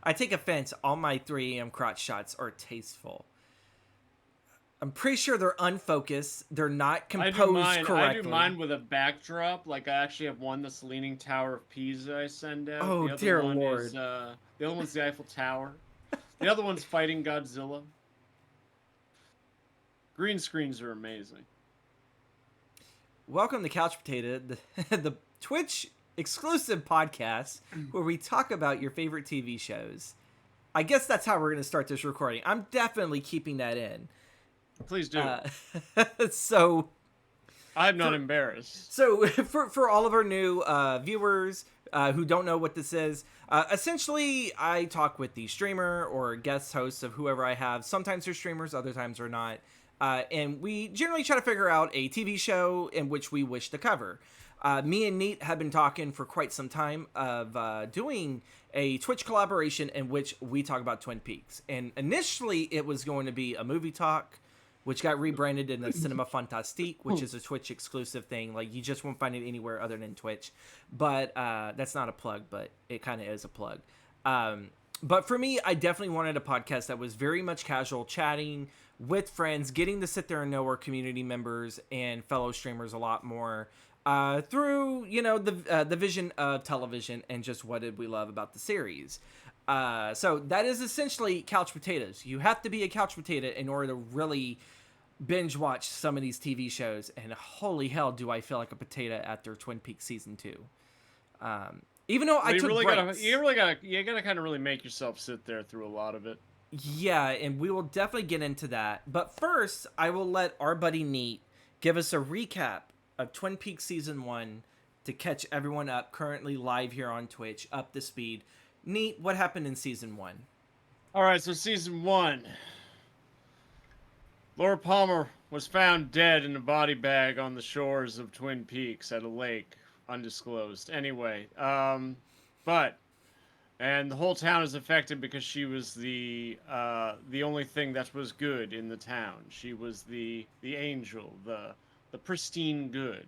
I take offense. All my 3 a.m. crotch shots are tasteful. I'm pretty sure they're unfocused. They're not I do composed mine. I do correctly. mine with a backdrop. Like I actually have one that's the Leaning Tower of Pisa I send out. Oh The other dear one is lord. the other one's the Eiffel Tower. The other one's fighting Godzilla. Green screens are amazing. Welcome to Couch Potato, the Twitch exclusive podcast where we talk about your favorite TV shows. I guess that's how we're going to start this recording. I'm definitely keeping that in. Please do. Uh, so I'm not for embarrassed. for all of our new viewers who don't know what this is, essentially I talk with the streamer or guest hosts of whoever I have. Sometimes they're streamers, other times they're not. And we generally try to figure out a TV show in which we wish to cover. Me and Neat have been talking for quite some time of doing a Twitch collaboration in which we talk about Twin Peaks. And initially it was going to be a movie talk, which got rebranded into Cinema Fantastique, which is a Twitch exclusive thing. Like, you just won't find it anywhere other than Twitch. But that's not a plug, but it kind of is a plug. But for me, I definitely wanted a podcast that was very much casual, chatting with friends, getting to sit there and know our community members and fellow streamers a lot more through, the vision of television and just what did we love about the series. So that is essentially couch potatoes. You have to be a couch potato in order to really binge watch some of these TV shows. And holy hell, do I feel like a potato after Twin Peaks season 2. Even though I You took really breaks. you gotta kind of really make yourself sit there through a lot of it. Yeah, and we will definitely get into that. But first, I will let our buddy Neat give us a recap of Twin Peaks season 1 to catch everyone up currently live here on Twitch, up to speed. Neat, what happened in season 1? All right, so season 1. Laura Palmer was found dead in a body bag on the shores of Twin Peaks at a lake, undisclosed. Anyway, but and the whole town is affected because she was the only thing that was good in the town. She was the angel, the pristine good,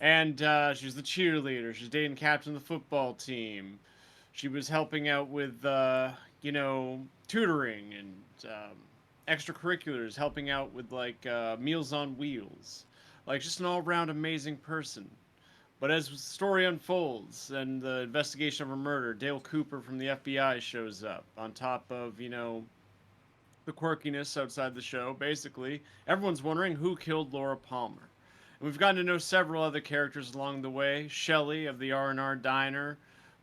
and she was the cheerleader. She's dating captain of the football team. She was helping out with tutoring and extracurriculars, helping out with like Meals on Wheels, like just an all-round amazing person. But as the story unfolds and the investigation of her murder, Dale Cooper from the FBI shows up on top of the quirkiness outside the show. Basically, everyone's wondering who killed Laura Palmer. And we've gotten to know several other characters along the way. Shelley of the R&R Diner,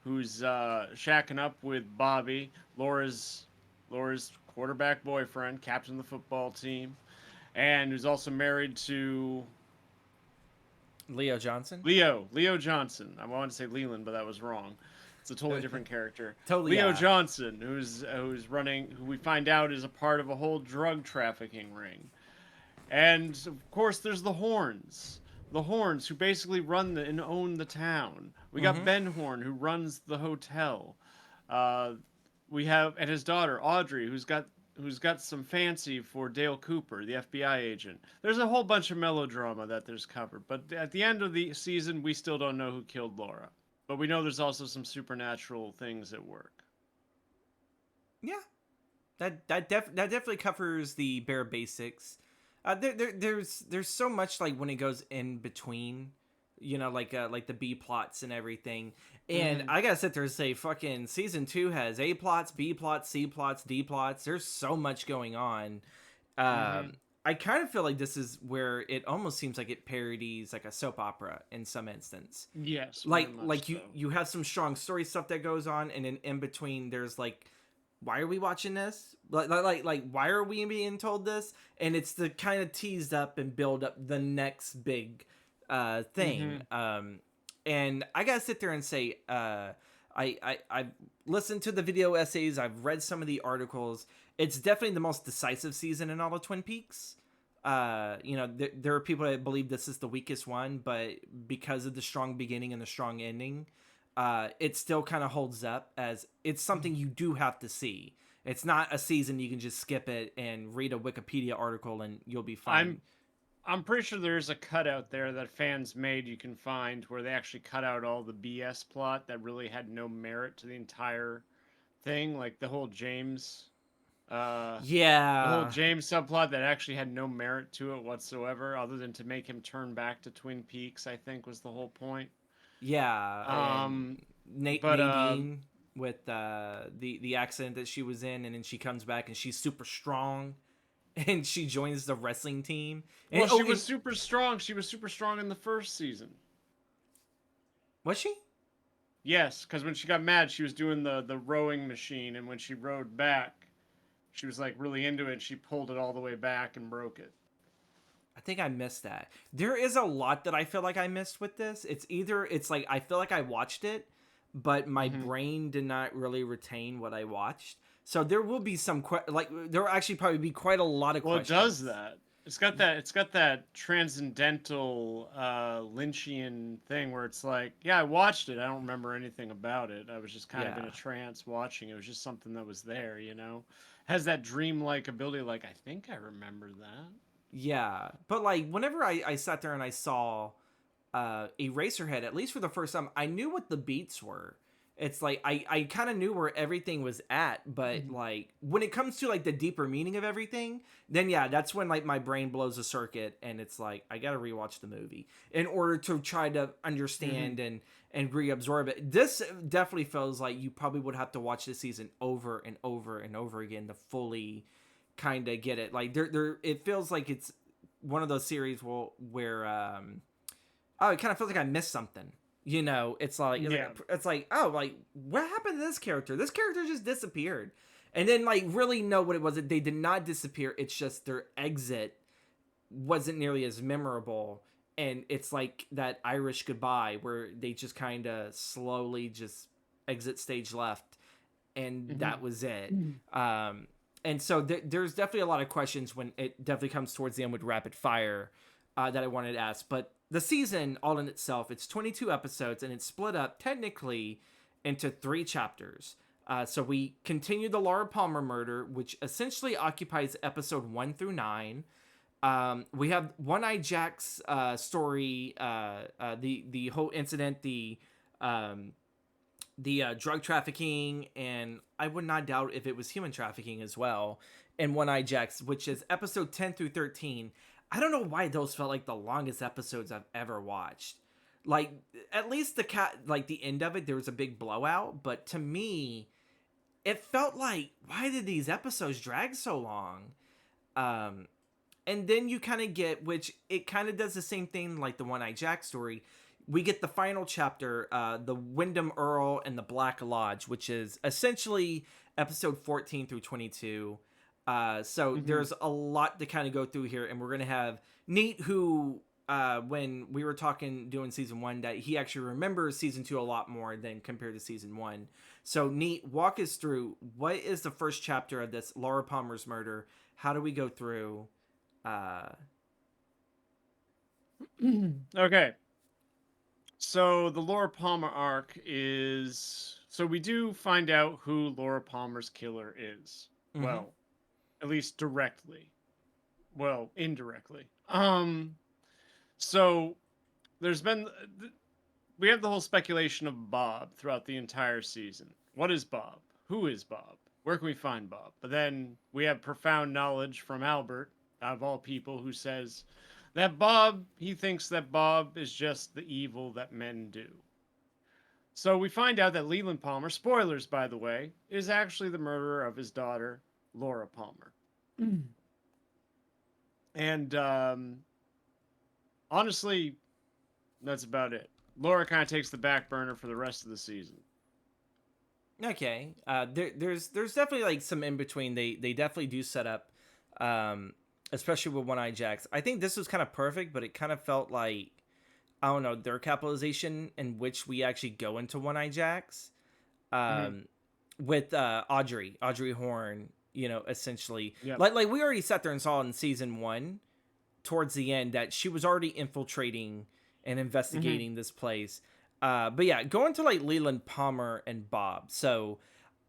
who's shacking up with Bobby, Laura's quarterback boyfriend, captain of the football team, and who's also married to Leo Johnson? Leo Johnson. I wanted to say Leland, but that was wrong. It's a totally different character. Totally, Leo yeah. Johnson, who's running, who we find out is a part of a whole drug trafficking ring. And of course, there's the Horns. The Horns, who basically run and own the town. We got Ben Horn, who runs the hotel. Uh, we have and his daughter Audrey, who's got some fancy for Dale Cooper, the FBI agent. There's a whole bunch of melodrama that there's covered, but at the end of the season, we still don't know who killed Laura. But we know there's also some supernatural things at work. Yeah, that definitely covers the bare basics. There's so much like when it goes in between, like the B plots and everything. And I gotta sit there and say, fucking season 2 has A plots, B plots, C plots, D plots. There's so much going on. I kind of feel like this is where it almost seems like it parodies like a soap opera in some instance. Yes, very like much like so. you have some strong story stuff that goes on, and then in between there's like, why are we watching this? Like why are we being told this? And it's the kind of teased up and build up the next big thing. And I gotta sit there and say, I've listened to the video essays, I've read some of the articles. It's definitely the most decisive season in all of Twin Peaks. There are people that believe this is the weakest one, but because of the strong beginning and the strong ending, it still kind of holds up as it's something you do have to see. It's not a season you can just skip it and read a Wikipedia article and you'll be fine. I'm pretty sure there's a cutout there that fans made you can find where they actually cut out all the BS plot that really had no merit to the entire thing, like uh, the whole Yeah, James subplot that actually had no merit to it whatsoever, other than to make him turn back to Twin Peaks. I think was the whole point. yeah, and Um, but Nadine with the accident that she was in, and then she comes back and she's super strong, and she joins the wrestling team. And well, she oh, was and super strong. She was super strong in the first season. was she? Yes, because when she got mad, she was doing the rowing machine, and when she rowed back, she was like really into it. She pulled it all the way back and broke it. I think I missed that. There is a lot that I feel like I missed with this. It's like I feel like I watched it, but my Hmm. brain did not really retain what I watched. So there will be some like there will actually probably be quite a lot of Well, it does questions. that. It's got that transcendental Lynchian thing where it's like, yeah, I watched it. I don't remember anything about it. I was just kind of in Yeah. a trance watching. It was just something that was there, you know. Has that dreamlike ability. Like I think I remember that. Yeah. But like whenever I sat there and I saw Eraserhead, at least for the first time, I knew what the beats were. It's like I kind of knew where everything was at, but Mhm. like when it comes to like the deeper meaning of everything, then yeah, that's when like my brain blows a circuit and it's like I gotta rewatch the movie in order to try to Mhm. understand and reabsorb it. This definitely feels like you probably would have to watch this season over and over and over again to fully kind of get it. Like there it feels like it's one of those series where oh, it kind of feels like I missed something. You know, Yeah. it's like oh, like what happened to this character? This character just disappeared, and then like really know what it was. They did not disappear. It's just their exit wasn't nearly as memorable, and it's like that Irish goodbye where they just kind of slowly just exit stage left, and that Mhm. was it. And so there's definitely a lot of questions when it definitely comes towards the end with rapid fire that I wanted to ask. But the season, all in itself, it's 22 episodes and it's split up technically into 3 chapters. So we continue the Laura Palmer murder, which essentially occupies episode 1 through 9. We have One Eye Jack's story, the whole incident, um, the drug trafficking, and I would not doubt if it was human trafficking as well. And One Eye Jacks, which is episode 10 through 13. I don't know why those felt like the longest episodes I've ever watched. Like at least like the end of it, there was a big blowout, but to me, it felt like why did these episodes drag so long? Um, and then you kind of get, which it kind of does the same thing like the One Eye Jack story. We get the final chapter, the Wyndham Earl and the Black Lodge, which is essentially episode 14 through 22. So Mhm. there's a lot to kind of go through here, and we're gonna have Neat, who when we were talking doing season 1, that he actually remembers season 2 a lot more than compared to season 1. So Neat, walk us through what is the first chapter of this Laura Palmer's murder. How do we go through? Uh, Okay. So the Laura Palmer arc is so we do find out who Laura Palmer's killer is. mm-hmm. Well, at least directly. Well, indirectly. So there's been we have the whole speculation of Bob throughout the entire season. What is Bob? Who is Bob? Where can we find Bob? But then we have profound knowledge from Albert, out of all people, who says that he thinks that Bob is just the evil that men do. So we find out that Leland Palmer, spoilers by the way, is actually the murderer of his daughter, Laura Palmer. And honestly, that's about it. Laura kind of takes the back burner for the rest of the season. Okay. There's definitely like some in between. They definitely do set up, um, especially with One Eye Jacks. I think this was kind of perfect, but it kind of felt like I don't know their capitalization in which we actually go into One Eye Jacks, Hmm. um, with Audrey Horn. You know, essentially, Yep. like we already sat there and saw in season 1 towards the end that she was already infiltrating and Hmm. investigating this place. But yeah, going to like Leland Palmer and Bob. So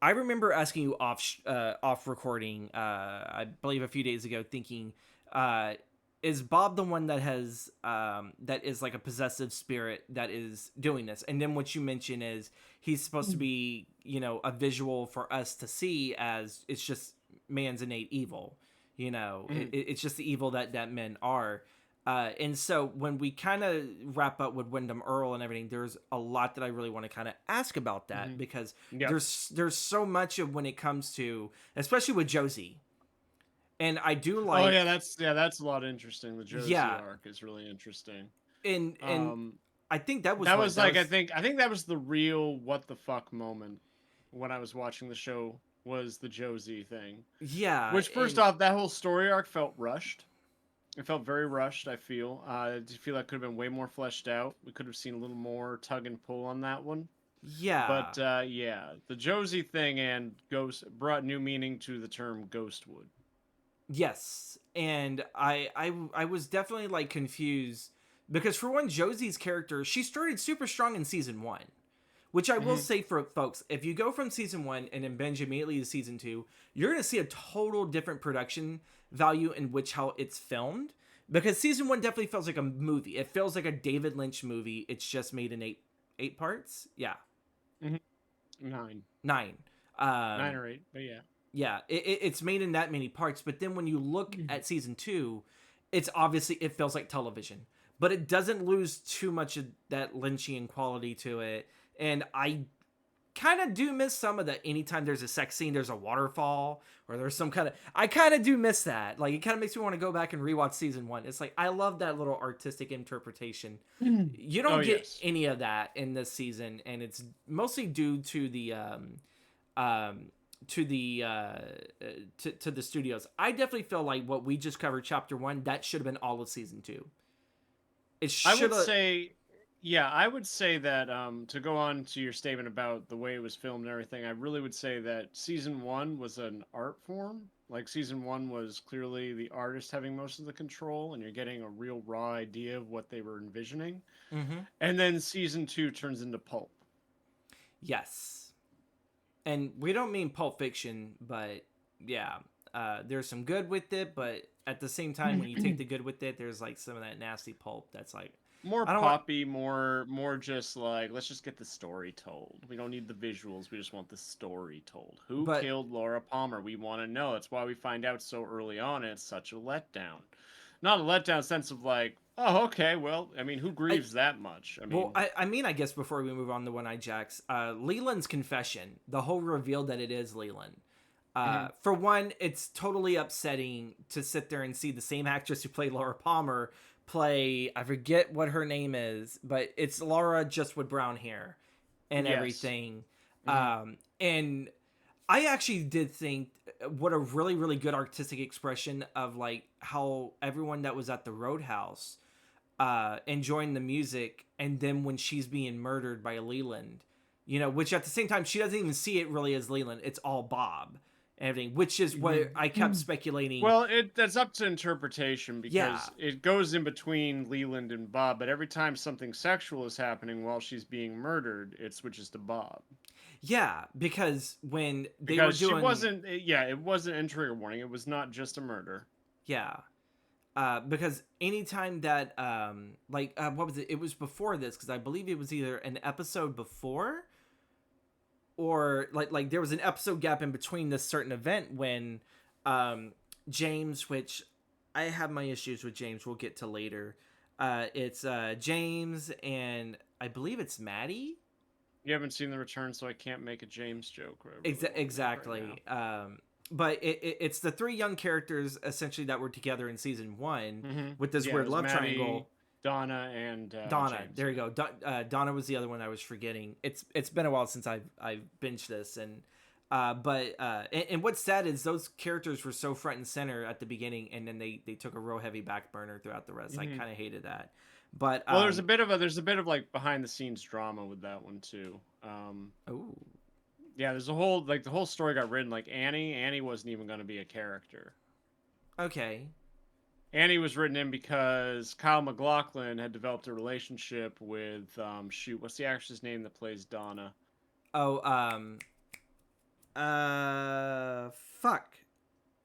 I remember asking you off recording, I believe a few days ago, thinking, uh, is Bob the one that has that is like a possessive spirit that is doing this? And then what you mention is he's supposed to be, a visual for us to see as it's just man's innate evil. It's just the evil that men are. And so when we kind of wrap up with Wyndham Earl and everything, there's a lot that I really want to kind of ask about that, because Yep. there's so much of when it comes to, especially with Josie. And I do like. Oh yeah, that's a lot interesting. The Josie Yeah. arc is really interesting. And I think that was That was like I think that was the real what the fuck moment when I was watching the show, was the Josie thing. Yeah. Which, first off, that whole story arc felt rushed. It felt very rushed, I feel. I feel like could have been way more fleshed out. We could have seen a little more tug and pull on that one. Yeah. But yeah, the Josie thing and Ghost brought new meaning to the term Ghostwood. Yes. And I was definitely like confused, because for one, Josie's character, she started super strong in season 1. Which I will say for folks, if you go from season 1 and then binge immediately to season 2, you're going to see a total different production value in which how it's filmed. Because season 1 definitely feels like a movie. It feels like a David Lynch movie. It's just made in eight parts. Yeah. 9. 9. 9 or 8, but yeah. Yeah, it's made in that many parts. But then when you look at season 2, it's obviously, it feels like television. But it doesn't lose too much of that Lynchian quality to it. And I kind of do miss some of the, anytime there's a sex scene, there's a waterfall, or there's some kind of, I kind of do miss that. Like, it kind of makes me want to go back and rewatch season 1. It's like, I love that little artistic interpretation. You don't get any of that in this season, and it's mostly due to the to the studios. I definitely feel like what we just covered, chapter 1, that should have been all of season 2. It should. I would say, yeah, I would say that to go on to your statement about the way it was filmed and everything, I really would say that season 1 was an art form. Like, season 1 was clearly the artist having most of the control, and you're getting a real raw idea of what they were envisioning. And then season 2 turns into pulp. Yes. And we don't mean Pulp Fiction, but yeah, there's some good with it, but at the same time, when you take the good with it, there's like some of that nasty pulp that's like more poppy, more just like, let's just get the story told. We don't need the visuals. We just want the story told. Who killed Laura Palmer? We want to know. That's why we find out so early on. And it's such a letdown. Not a letdown sense of like, oh, okay, well, I mean, who grieves that much? I mean, I mean, I guess before we move on to One-Eyed Jacks, Leland's confession, the whole reveal that it is Leland. For one, it's totally upsetting to sit there and see the same actress who played Laura Palmer play, I forget what her name is, but it's Laura just with brown hair and everything. And I actually did think what a really, really good artistic expression of like how everyone that was at the Roadhouse enjoying the music, and then when she's being murdered by Leland, which at the same time, she doesn't even see it really as Leland. It's all Bob. Everything, which is what I kept speculating. Well, that's up to interpretation, because it goes in between Leland and Bob, but every time something sexual is happening while she's being murdered, it switches to Bob. Yeah, because when they were doing, it wasn't in Trigger Warning. It was not just a murder. Yeah, because anytime that what was it? It was before this, because I believe it was either an episode before, or like there was an episode gap in between this certain event when James, which I have my issues with James, we'll get to later. It's James and I believe it's Maddie. You haven't seen The Return, so I can't make a James joke. Exactly. Right, but it's the 3 young characters essentially that were together in season 1 with this weird love Maddie, triangle. Donna and Donna. James. There you go. Donna was the other one I was forgetting. It's been a while since I've binged this, and what's sad is those characters were so front and center at the beginning, and then they took a real heavy back burner throughout the rest. I kind of hated that. But well, there's a bit of like behind the scenes drama with that one too. Oh. Yeah, there's a whole the whole story got written like Annie wasn't even going to be a character. Okay. Annie was written in because Kyle MacLachlan had developed a relationship with what's the actress name that plays Donna? Oh, fuck.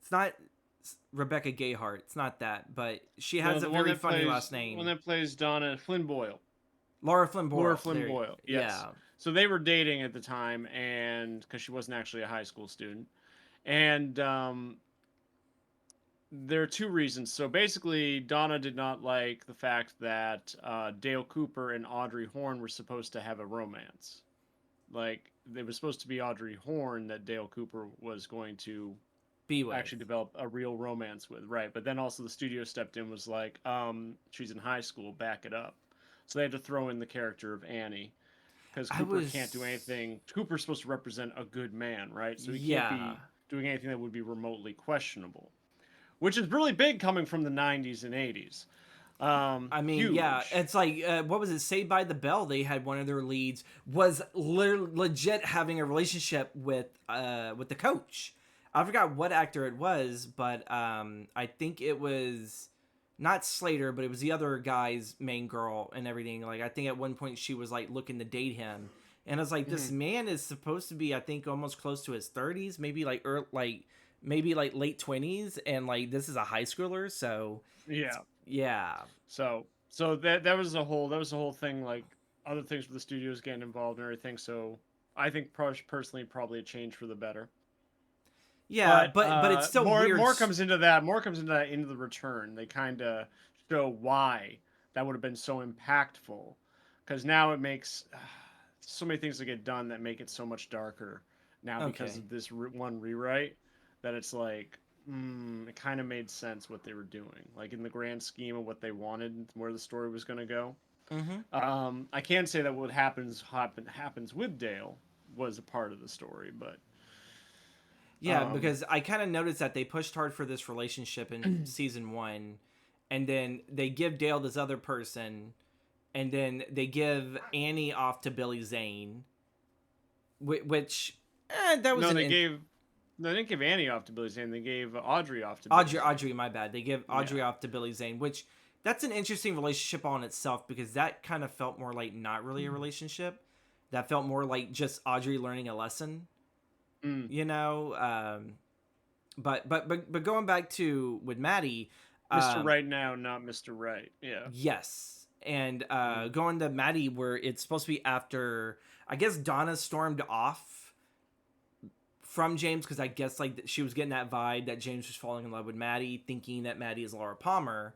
It's not Rebecca Gayheart. It's not that, but she has a very funny last name. One that plays Donna, Flynn Boyle. Laura Flynn Boyle. Laura Flynn Boyle. Yes. So they were dating at the time, and because she wasn't actually a high school student, and there are two reasons. So basically, Donna did not like the fact that Dale Cooper and Audrey Horne were supposed to have a romance. Like, it was supposed to be Audrey Horne that Dale Cooper was going to Be with. actually develop a real romance with, right? But then also the studio stepped in, was like, she's in high school, back it up. So they had to throw in the character of Annie because I Cooper can't do was, anything. Cooper's supposed to represent a good man, right? So he can't yeah. be doing anything that would be remotely questionable, which is really big coming from the 90s and 80s. I mean, yeah, Huge. it's like what was it? Saved by the Bell. They had one of their leads was legit having a relationship with the coach. I forgot what actor it was, but I think it was not Slater, but it was the other guy's main girl and everything. Like I think at one point she was like looking to date him, and I was like, this Mhm. man is supposed to be, I think, almost close to his 30s, maybe like maybe like late 20s, and like this is a high schooler, so Yeah. yeah. So that was the whole thing. Like other things with the studios getting involved and everything. So I think personally probably a change for the better. Yeah, But but it's still weird. more comes into that. More comes into that into the return. They kind of show why that would have been so impactful, because now it makes so many things that get done that make it so much darker now because Okay. of this one rewrite. That it's like, it kind of made sense what they were doing, like in the grand scheme of what they wanted, where the story was going to go. Mm-hmm. I can say that what happens with Dale was a part of the story, but Yeah, um, because I kind of noticed that they pushed hard for this relationship in season one, and then they give Dale this other person, and then they give Annie off to Billy Zane, which that was no, an they didn't give Annie off to Billy Zane. They gave Audrey off to Billy Zane. Audrey, my bad. They give Yeah. Audrey off to Billy Zane, which that's an interesting relationship on itself because that kind of felt more like not really a relationship. That felt more like just Audrey learning a lesson, Mm. you know. But going back to with Maddie, Mr. um, Right now, not Mr. Right. Yeah. yes, and Mm. going to Maddie where it's supposed to be after I guess Donna stormed off from James because I guess like she was getting that vibe that James was falling in love with Maddie, thinking that Maddie is Laura Palmer,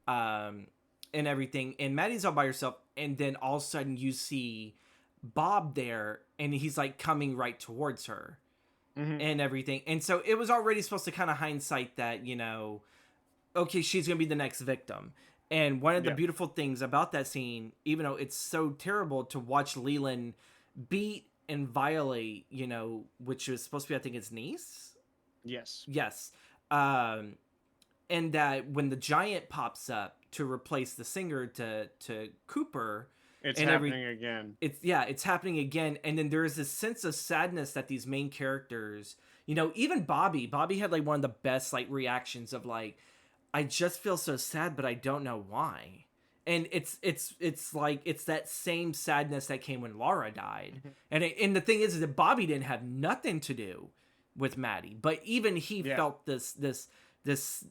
um, and everything. And Maddie's all by herself, and then all of a sudden you see Bob there, and he's like coming right towards her Hmm. and everything. And so it was already supposed to kind of hindsight that okay, she's gonna be the next victim. And one of the Yeah. beautiful things about that scene, even though it's so terrible to watch Leland beat and violate, which was supposed to be, I think, his niece. Yes. Yes. Um, and that when the giant pops up to replace the singer to Cooper, It's and happening again. it's happening again, and then there is this sense of sadness that these main characters, even Bobby had like one of the best like reactions of like, I just feel so sad, but I don't know why. And it's like it's that same sadness that came when Laura died, Mhm. and the thing is that Bobby didn't have nothing to do with Maddie, but even he Yeah. felt this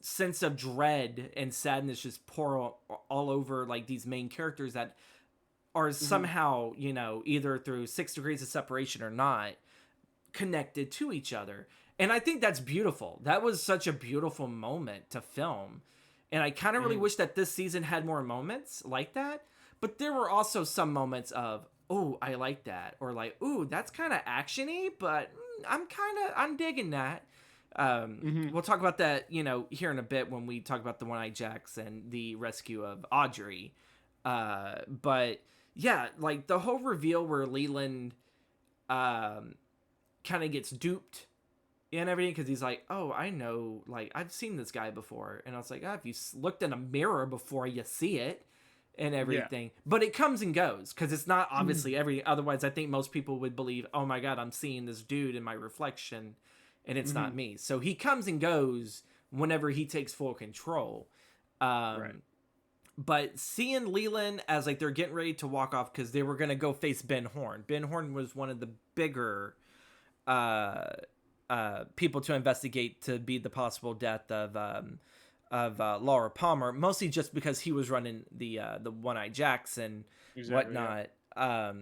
sense of dread and sadness just pour all over like these main characters that are Hmm. somehow either through 6 degrees of separation or not connected to each other. And I think that's beautiful. That was such a beautiful moment to film. And I kind of really Hmm. wish that this season had more moments like that. But there were also some moments of, oh, I like that. Or like, ooh, that's kind of actiony, but I'm digging that. Hmm. We'll talk about that, here in a bit when we talk about the One-Eyed Jacks and the rescue of Audrey. But yeah, like the whole reveal where Leland um, kind of gets duped and everything because he's like, oh, I know, like I've seen this guy before, and I was like, if you looked in a mirror before, you see it and Yeah. everything. But it comes and goes because it's not obviously every. Otherwise, I think most people would believe, oh my god, I'm seeing this dude in my reflection, and it's not Hmm. me. So he comes and goes whenever he takes full control. Right. Um, but seeing Leland as like they're getting ready to walk off because they were gonna go face Ben Horn. Ben Horn was one of the bigger uh, people to investigate to be the possible death of Laura Palmer, mostly just because he was running the One Eye Jacks and Exactly. Yeah. whatnot.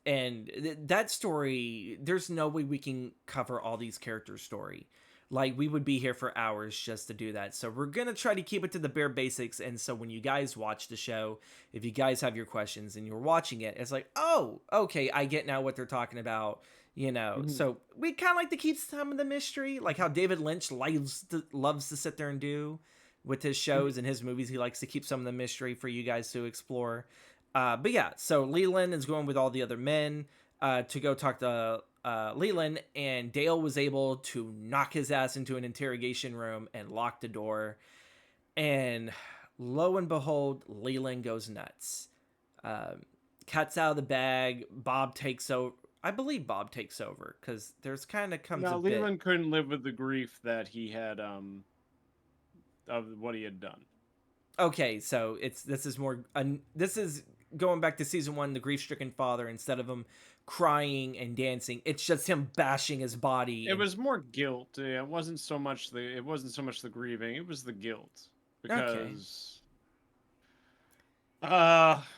And that story, there's no way we can cover all these characters' story. Like, we would be here for hours just to do that. So we're gonna try to keep it to the bare basics. And so when you guys watch the show, if you guys have your questions and you're watching it, it's like, oh, okay, I get now what they're talking about. Mhm. So we kind of like to keep some of the mystery, like how David Lynch loves to sit there and do with his shows and his movies. He likes to keep some of the mystery for you guys to explore. But yeah, so Leland is going with all the other men to go talk to Leland, and Dale was able to knock his ass into an interrogation room and lock the door. And lo and behold, Leland goes nuts. Cat's out of the bag. Bob takes over. I believe Bob takes over because there's kind of comes a Now bit. Leland couldn't live with the grief that he had of what he had done. Okay, so this is more this is going back to season 1, the grief-stricken father. Instead of him crying and dancing, it's just him bashing his body It and was more guilt. It wasn't so much the grieving. It was the guilt okay. because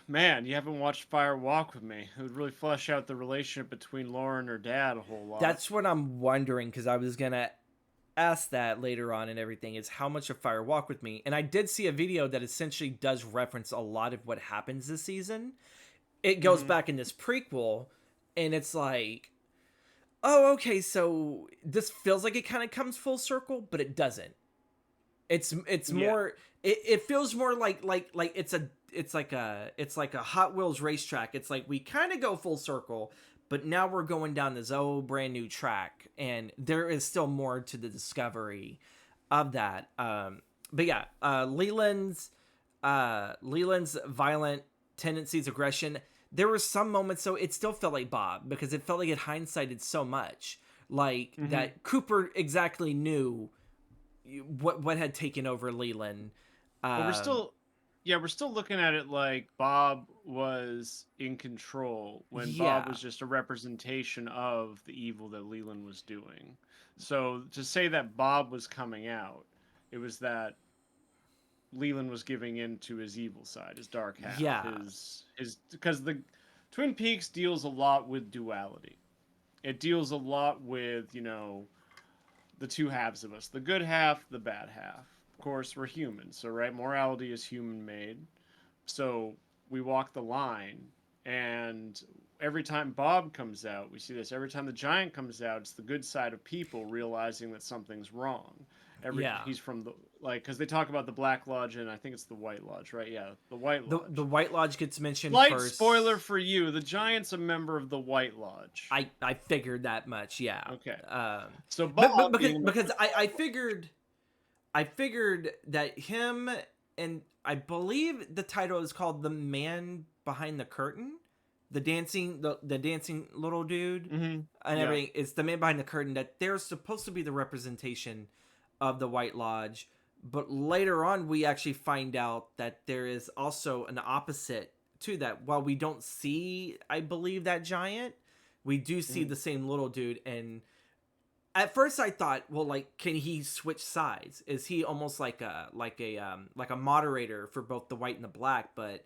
man, you haven't watched Fire Walk with Me. It would really flesh out the relationship between Laura and her dad a whole lot. That's what I'm wondering, because I was gonna ask that later on and everything, is how much of Fire Walk with Me. And I did see a video that essentially does reference a lot of what happens this season. It goes Hmm. back in this prequel, and it's like, oh, okay, so this feels like it kind of comes full circle, but it doesn't. It's Yeah. more, it feels more like it's like a Hot Wheels racetrack. It's like we kind of go full circle, but now we're going down this old brand new track, and there is still more to the discovery of that. But yeah, Leland's violent tendencies, aggression. There were some moments, so it still felt like Bob, because it felt like it hindsighted so much, like Hmm. that Cooper exactly knew what had taken over Leland. But we're Um, still, yeah, we're still looking at it like Bob was in control when Bob yeah, was just a representation of the evil that Leland was doing. So to say that Bob was coming out, it was that Leland was giving in to his evil side, his dark half, yeah, his because the Twin Peaks deals a lot with duality. It deals a lot with, the two halves of us, the good half, the bad half. Of course, we're humans, so right, morality is human made. So we walk the line, and every time Bob comes out, we see this. Every time the giant comes out, it's the good side of people realizing that something's wrong. yeah. He's from the, like, because they talk about the Black Lodge, and I think it's the White Lodge, right? Yeah, the White The Lodge. White Lodge gets mentioned Slight spoiler first. for you: the giant's a member of the White Lodge. I figured that much. Yeah. Okay, Um, so but Bob because being because I figured that him, and I believe the title is called The Man Behind the Curtain, the dancing little dude the, and yeah. everything. It's the man behind the curtain, that they're supposed to be the representation of the White Lodge. But later on, we actually find out that there is also an opposite to that. While we don't see, I believe, that giant, we do see Mhm. the same little dude. And at first I thought, well, like, can he switch sides? Is he almost like a moderator for both the white and the black? But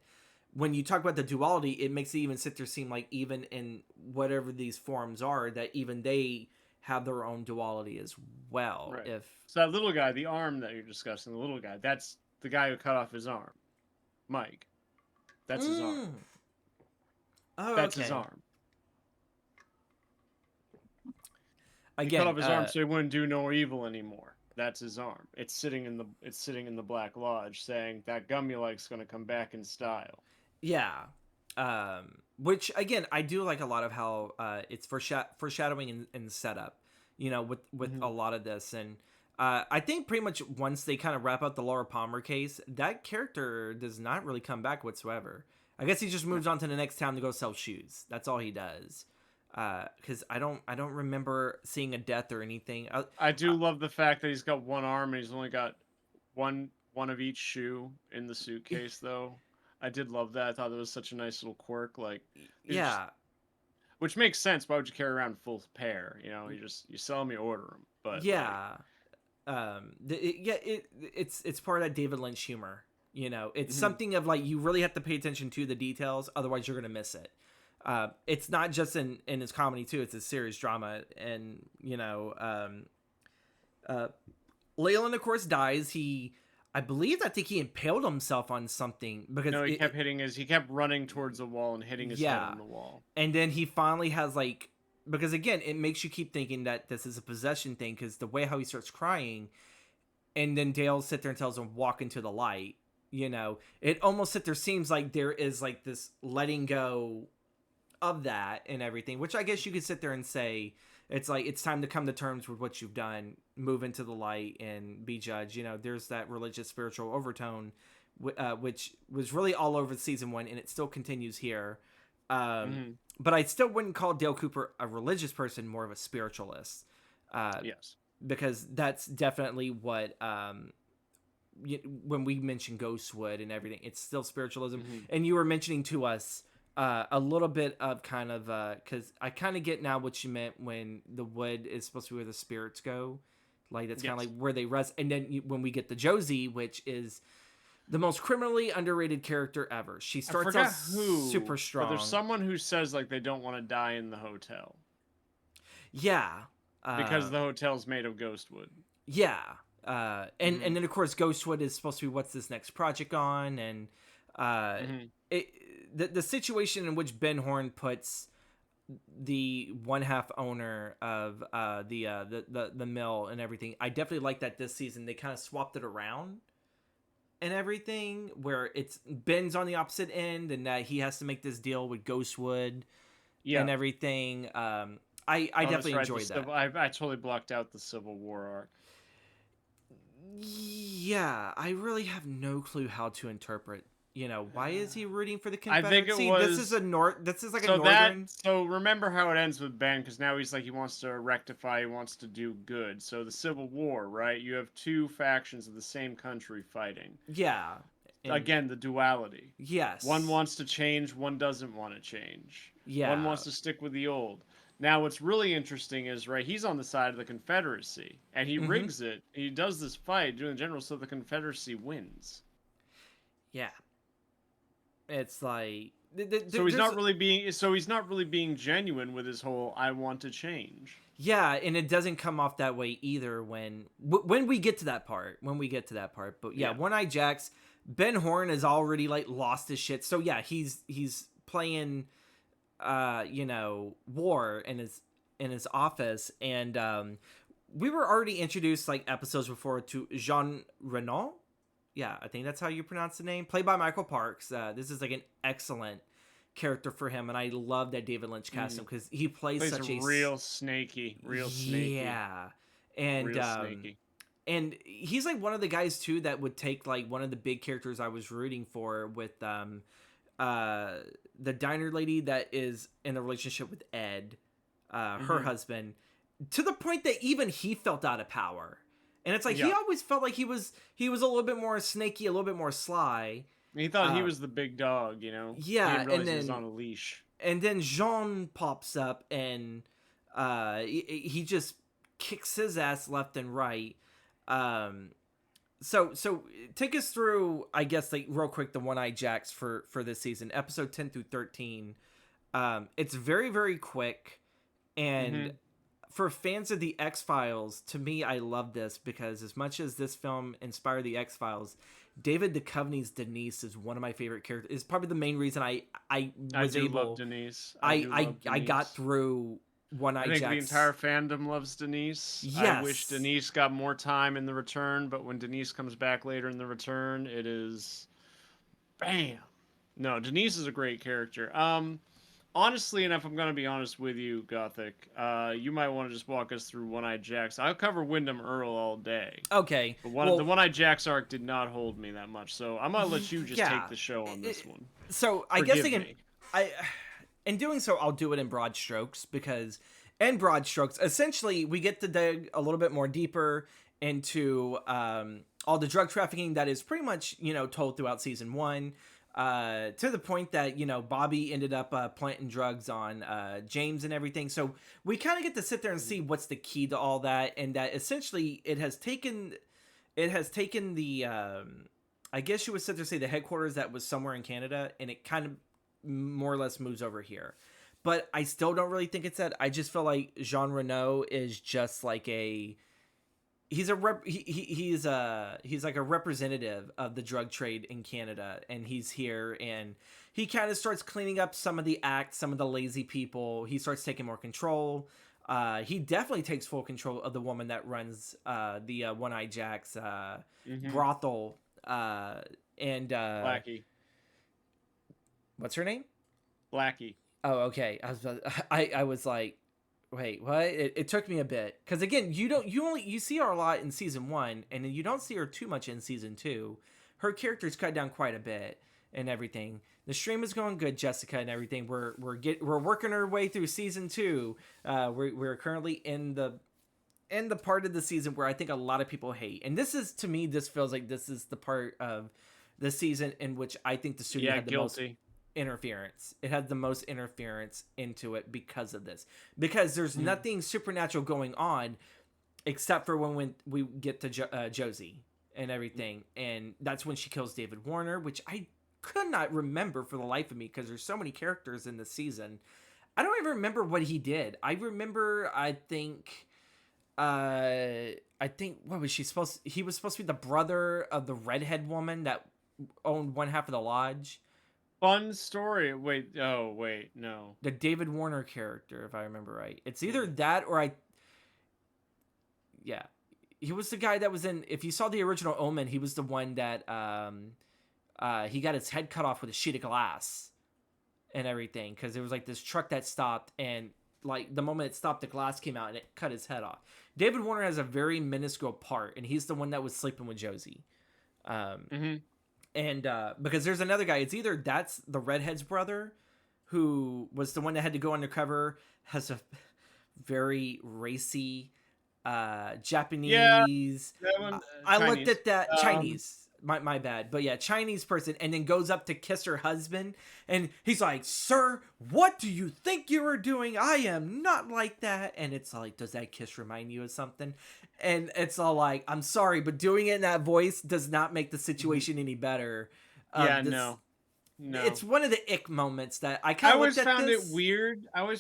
when you talk about the duality, it makes it even sit there seem like, even in whatever these forms are, that even they have their own duality as well. Right. If So that little guy, the arm that you're discussing, the little guy, that's the guy who cut off his arm. Mike. That's his arm. mm, oh, That's his okay, arm. He cut again, off his arm so he wouldn't do no evil anymore. That's his arm. It's sitting in the Black Lodge saying that gum you like's gonna come back in style. yeah. Which again, I do like a lot of how it's foreshadowing and setup, with Hmm. a lot of this. And I think pretty much once they kind of wrap up the Laura Palmer case, that character does not really come back whatsoever. I guess he just No. moves on to the next town to go sell shoes. That's all he does. Because I don't remember seeing a death or anything. I do love the fact that he's got one arm and he's only got one of each shoe in the suitcase though. I did love that. I thought it was such a nice little quirk. Like these are just, Yeah, which makes sense. Why would you carry around a full pair? You sell them, you order them. But like, yeah. It's part of that David Lynch humor. It's mhm. something of like, you really have to pay attention to the details, otherwise you're gonna miss it. It's not just in his comedy too; it's a serious drama, and Leyland, of course, dies. I believe, I think he impaled himself on something because No, he kept running towards the wall and hitting his head yeah, on the wall. and then he finally has like, because again, it makes you keep thinking that this is a possession thing because the way how he starts crying, and then Dale sit there and tells him walk into the light. It almost seems like there is like this letting go of that and everything, which I guess you could sit there and say it's like it's time to come to terms with what you've done, move into the light and be judged. There's that religious spiritual overtone, which was really all over season 1, and it still continues here. But I still wouldn't call Dale Cooper a religious person, more of a spiritualist. Yes, because that's definitely what when we mention Ghostwood and everything, it's still spiritualism. And you were mentioning to us a little bit of kind of because I kind of get now what you meant when the wood is supposed to be where the spirits go, like that's kind of like where they rest. And then when we get the Josie, which is the most criminally underrated character ever. She starts out super strong. But there's someone who says like they don't want to die in the hotel. Yeah. Because the hotel's made of ghostwood. Yeah. And then of course Ghostwood is supposed to be what's this next project on, and the situation in which Ben Horn puts the one half owner of the mill and everything. I definitely like that this season they kind of swapped it around and everything, where it's Ben's on the opposite end and that he has to make this deal with Ghostwood and everything. I definitely enjoyed that. I totally blocked out the Civil War arc. Yeah, I really have no clue how to interpret. Why is he rooting for the Confederacy? I think it was. This is like a northern. So remember how it ends with Ben, because now he's like he wants to rectify, he wants to do good. So the Civil War, right? You have two factions of the same country fighting. Yeah. Again, the duality. Yes. One wants to change, one doesn't want to change. Yeah. One wants to stick with the old. Now, what's really interesting is, right, he's on the side of the Confederacy, and he rigs it. He does this fight during the general, so the Confederacy wins. Yeah. It's like so he's not really being genuine with his whole "I want to change." Yeah, and it doesn't come off that way either when we get to that part. But yeah, One-Eye Jacks, Ben Horn has already like lost his shit. So yeah, he's playing war in his office, and we were already introduced like episodes before to Jean Reno. Yeah, I think that's how you pronounce the name. Played by Michael Parks. This is like an excellent character for him, and I love that David Lynch cast him because he plays such a real snaky. Yeah, and snaky. And he's like one of the guys too that would take like one of the big characters I was rooting for with the diner lady that is in a relationship with Ed, her husband, to the point that even he felt out of power. And it's like he always felt like he was a little bit more snaky, a little bit more sly. He thought he was the big dog, Yeah, he didn't realize and then he was on a leash. And then Jean pops up and he just kicks his ass left and right. So take us through, I guess, like real quick, the One-Eye Jacks for this season, episode 10 through 13. It's very, very quick, and for fans of the X-Files, to me, I love this because as much as this film inspired the X-Files, David Duchovny's Denise is one of my favorite characters. Is probably the main reason I love Denise. I got through One-Eye Jacks. I think the entire fandom loves Denise. Yes. I wish Denise got more time in the return, but when Denise comes back later in the return, it is bam. No, Denise is a great character. Honestly, and if I'm going to be honest with you, Gothic, you might want to just walk us through One-Eye Jacks. I'll cover Wyndham Earl all day. Okay. But the One-Eye Jacks arc did not hold me that much, so I'm going to let you just take the show on this one. So I guess in doing so, I'll do it in broad strokes because in broad strokes, essentially, we get to dig a little bit more deeper into all the drug trafficking that is pretty much, told throughout season 1. To the point that, Bobby ended up planting drugs on James and everything. So we kind of get to sit there and see what's the key to all that. And that essentially it has taken the, I guess you would sit there and say the headquarters that was somewhere in Canada. And it kind of more or less moves over here. but I still don't really think it's that. I just feel like Jean Reno is just like he's like a representative of the drug trade in Canada, and he's here, and he kind of starts cleaning up some of the acts, some of the lazy people. He starts taking more control. He definitely takes full control of the woman that runs the One Eye Jack's brothel. And Blackie. what's her name? Blackie. Oh, okay. I was like, wait, what? It took me a bit, because again, you see her a lot in season 1, and then you don't see her too much in season 2. Her character's cut down quite a bit and everything. The stream is going good, Jessica, and everything. We're working our way through season 2. We're currently in the part of the season where I think a lot of people hate, and this is, to me, this feels like this is the part of the season in which I think the studio had the most interference. It had the most interference into it because of this. Because there's nothing supernatural going on except for when we get to Josie and everything, and that's when she kills David Warner, which I could not remember for the life of me, because there's so many characters in this season. I don't even remember what he did. I remember, I think what was he was supposed to be the brother of the redhead woman that owned one half of the lodge. Fun story. Wait, no. The David Warner character, if I remember right. It's either that or yeah. He was the guy that was in, if you saw the original Omen, he was the one that he got his head cut off with a sheet of glass and everything, because there was like this truck that stopped, and like the moment it stopped, the glass came out and it cut his head off. David Warner has a very minuscule part, and he's the one that was sleeping with Josie. And because there's another guy, it's either that's the redhead's brother, who was the one that had to go undercover, has a very racy Japanese. Yeah, that one, I Chinese. looked at that Chinese. My bad. But yeah, Chinese person, and then goes up to kiss her husband, and he's like, "Sir, what do you think you were doing? I am not like that." And it's like, does that kiss remind you of something? And it's all like, I'm sorry, but doing it in that voice does not make the situation any better. No. It's one of the ick moments that I kind of looked at. I always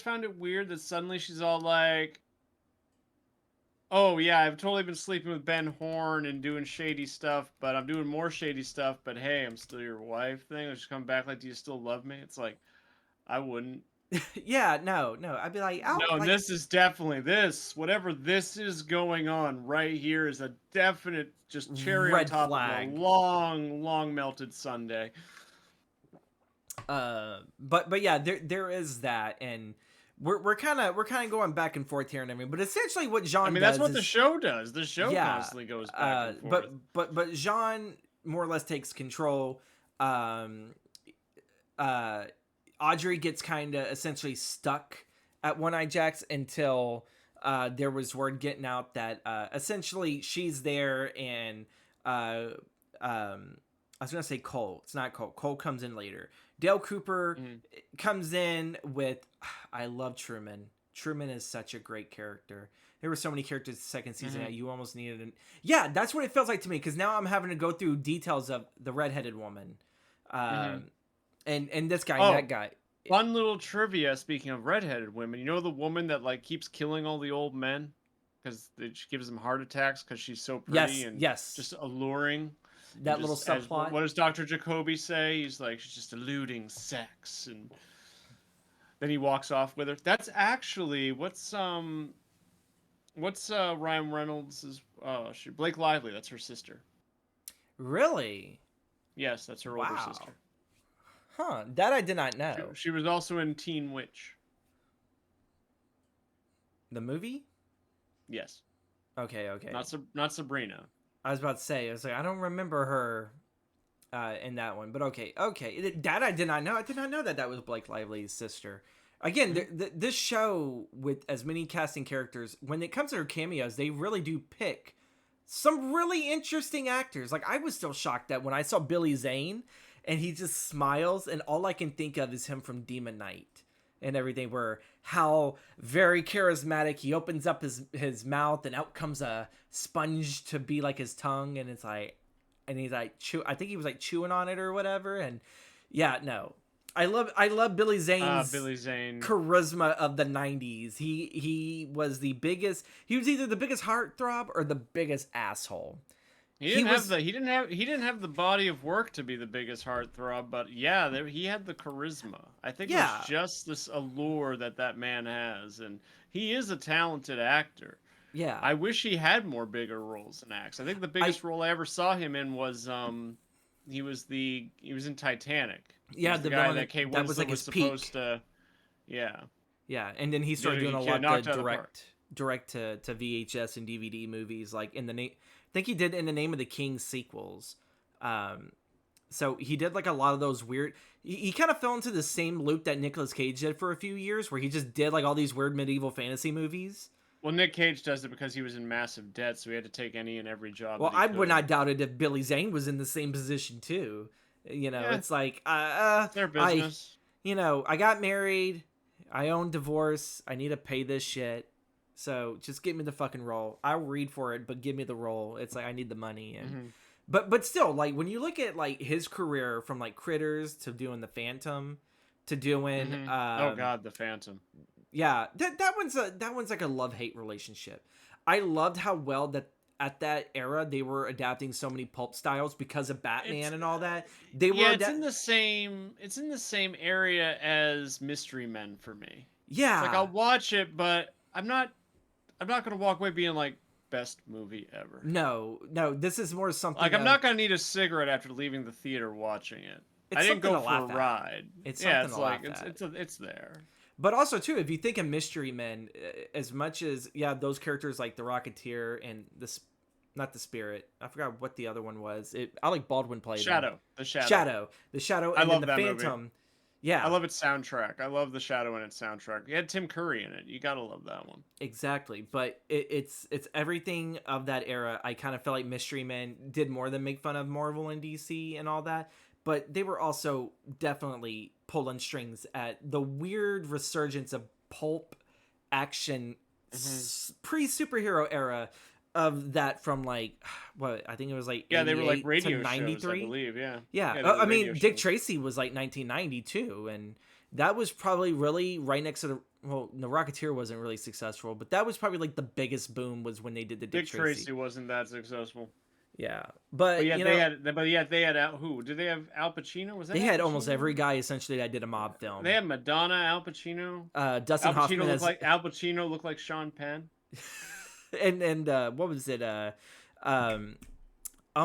found it weird that suddenly she's all like, "Oh yeah, I've totally been sleeping with Ben Horn and doing shady stuff, but I'm doing more shady stuff. But hey, I'm still your wife." Thing. She's come back like, "Do you still love me?" It's like, I wouldn't. Yeah, no. I'd be like, "Oh, no, like, this is definitely this. Whatever this is going on right here is a definite just cherry red on top flag. of a long, long melted sundae." But yeah, there is that, and we're kind of going back and forth here and everything. But essentially, what Jean does, that's what the show does. The show constantly goes back and forth. But Jean more or less takes control. Audrey gets kind of essentially stuck at One Eye Jack's until there was word getting out that essentially she's there, and I was gonna say Cole. It's not Cole. Cole comes in later. Dale Cooper comes in with, I love Truman. Truman is such a great character. There were so many characters the second season that you almost needed. Yeah, that's what it feels like to me, because now I'm having to go through details of the redheaded woman. And this guy, and that guy. Fun little trivia, speaking of redheaded women. You know the woman that like keeps killing all the old men because she gives them heart attacks because she's so pretty and just alluring? That little subplot. What does Dr. Jacoby say? He's like, she's just eluding sex, and then he walks off with her. That's actually what's Ryan Reynolds' Blake Lively. That's her sister. Really? Yes, that's her older sister. Huh? That I did not know. She was also in Teen Witch. The movie? Yes. Okay. Not Sabrina. I was about to say, I was like, I don't remember her in that one, but okay. That I did not know. I did not know that was Blake Lively's sister. Again, this show, with as many casting characters, when it comes to her cameos, they really do pick some really interesting actors. Like, I was still shocked that when I saw Billy Zane, and he just smiles, and all I can think of is him from Demon Knight and everything, where how very charismatic, he opens up his mouth and out comes a sponge to be like his tongue, and it's like, and he's like I think he was like chewing on it or whatever. And yeah, no, I love Billy Zane's Billy Zane. charisma of the 90s. He was the biggest. He was either the biggest heartthrob or the biggest asshole. He didn't have the body of work to be the biggest heartthrob, but yeah, he had the charisma. I think it was just this allure that man has, and he is a talented actor. Yeah. I wish he had more bigger roles in acts. I think the biggest role I ever saw him in was he was in Titanic. Yeah, the guy that Kate Winslet was like his supposed peak. to. Yeah. Yeah, and then he started doing a lot of direct to VHS and DVD movies, like in the name. I think he did In the Name of the King sequels. So he did like a lot of those weird. He kind of fell into the same loop that Nicolas Cage did for a few years, where he just did like all these weird medieval fantasy movies. Well, Nick Cage does it because he was in massive debt, so he had to take any and every job. Well, I would not doubt it if Billy Zane was in the same position too. You know, it's like their business. I got married. I own divorce. I need to pay this shit. So just give me the fucking role. I'll read for it, but give me the role. It's like I need the money. And but still, like when you look at like his career from like Critters to doing The Phantom to doing oh god, The Phantom. Yeah, that one's like a love-hate relationship. I loved how well that at that era they were adapting so many pulp styles because of Batman and all that. It's in the same area as Mystery Men for me. Yeah. It's like I'll watch it, but I'm not gonna walk away being like best movie ever. No, this is more something like I'm not gonna need a cigarette after leaving the theater watching it. I didn't go for a ride. It's there. But also too, if you think of Mystery Men, as much as those characters like the Rocketeer and not the Spirit. I forgot what the other one was. Alec Baldwin played Shadow. The Shadow. I love the that Phantom. Movie. Yeah, I love its soundtrack. I love The Shadow and its soundtrack. You had Tim Curry in it. You gotta love that one. Exactly, but it's everything of that era. I kind of felt like Mystery Men did more than make fun of Marvel and DC and all that, but they were also definitely pulling strings at the weird resurgence of pulp action pre-superhero era of that from like what I think it was like they were like radio to 93 shows, I believe. Yeah I mean Dick shows. Tracy was like 1992, and that was probably really right next to the Rocketeer wasn't really successful, but that was probably like the biggest boom was when they did the Dick Tracy wasn't that successful. Yeah, but they had who? Did they have Al Pacino? Was that they Al had Pacino? almost every guy essentially that did a mob film. They had Madonna, Al Pacino. Dustin Hoffman Al Pacino looked like Sean Penn. and what was it? Oh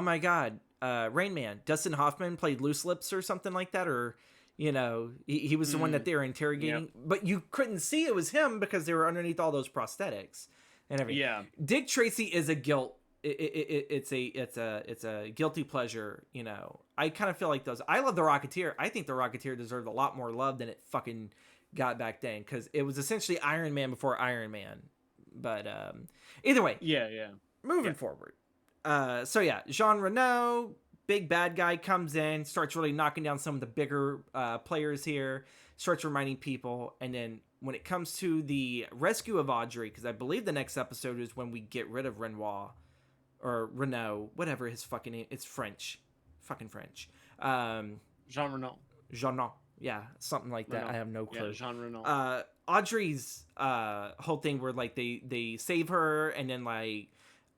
my God, Rain Man. Dustin Hoffman played Loose Lips or something like that, or he was the one that they were interrogating, but you couldn't see it was him because they were underneath all those prosthetics and everything. Yeah, Dick Tracy is a guilt. It's a guilty pleasure. I kind of feel like those. I love the Rocketeer. I think the Rocketeer deserved a lot more love than it fucking got back then, because it was essentially Iron Man before Iron Man. But either way, moving forward. Jean Reno, big bad guy, comes in, starts really knocking down some of the bigger players here, starts reminding people, and then when it comes to the rescue of Audrey, because I believe the next episode is when we get rid of Renoir. Or Renault, whatever his fucking name. It's French. Fucking French. Jean Reno. Yeah, something like that. I have no clue. Yeah, Jean Reno. Audrey's whole thing where like they save her, and then like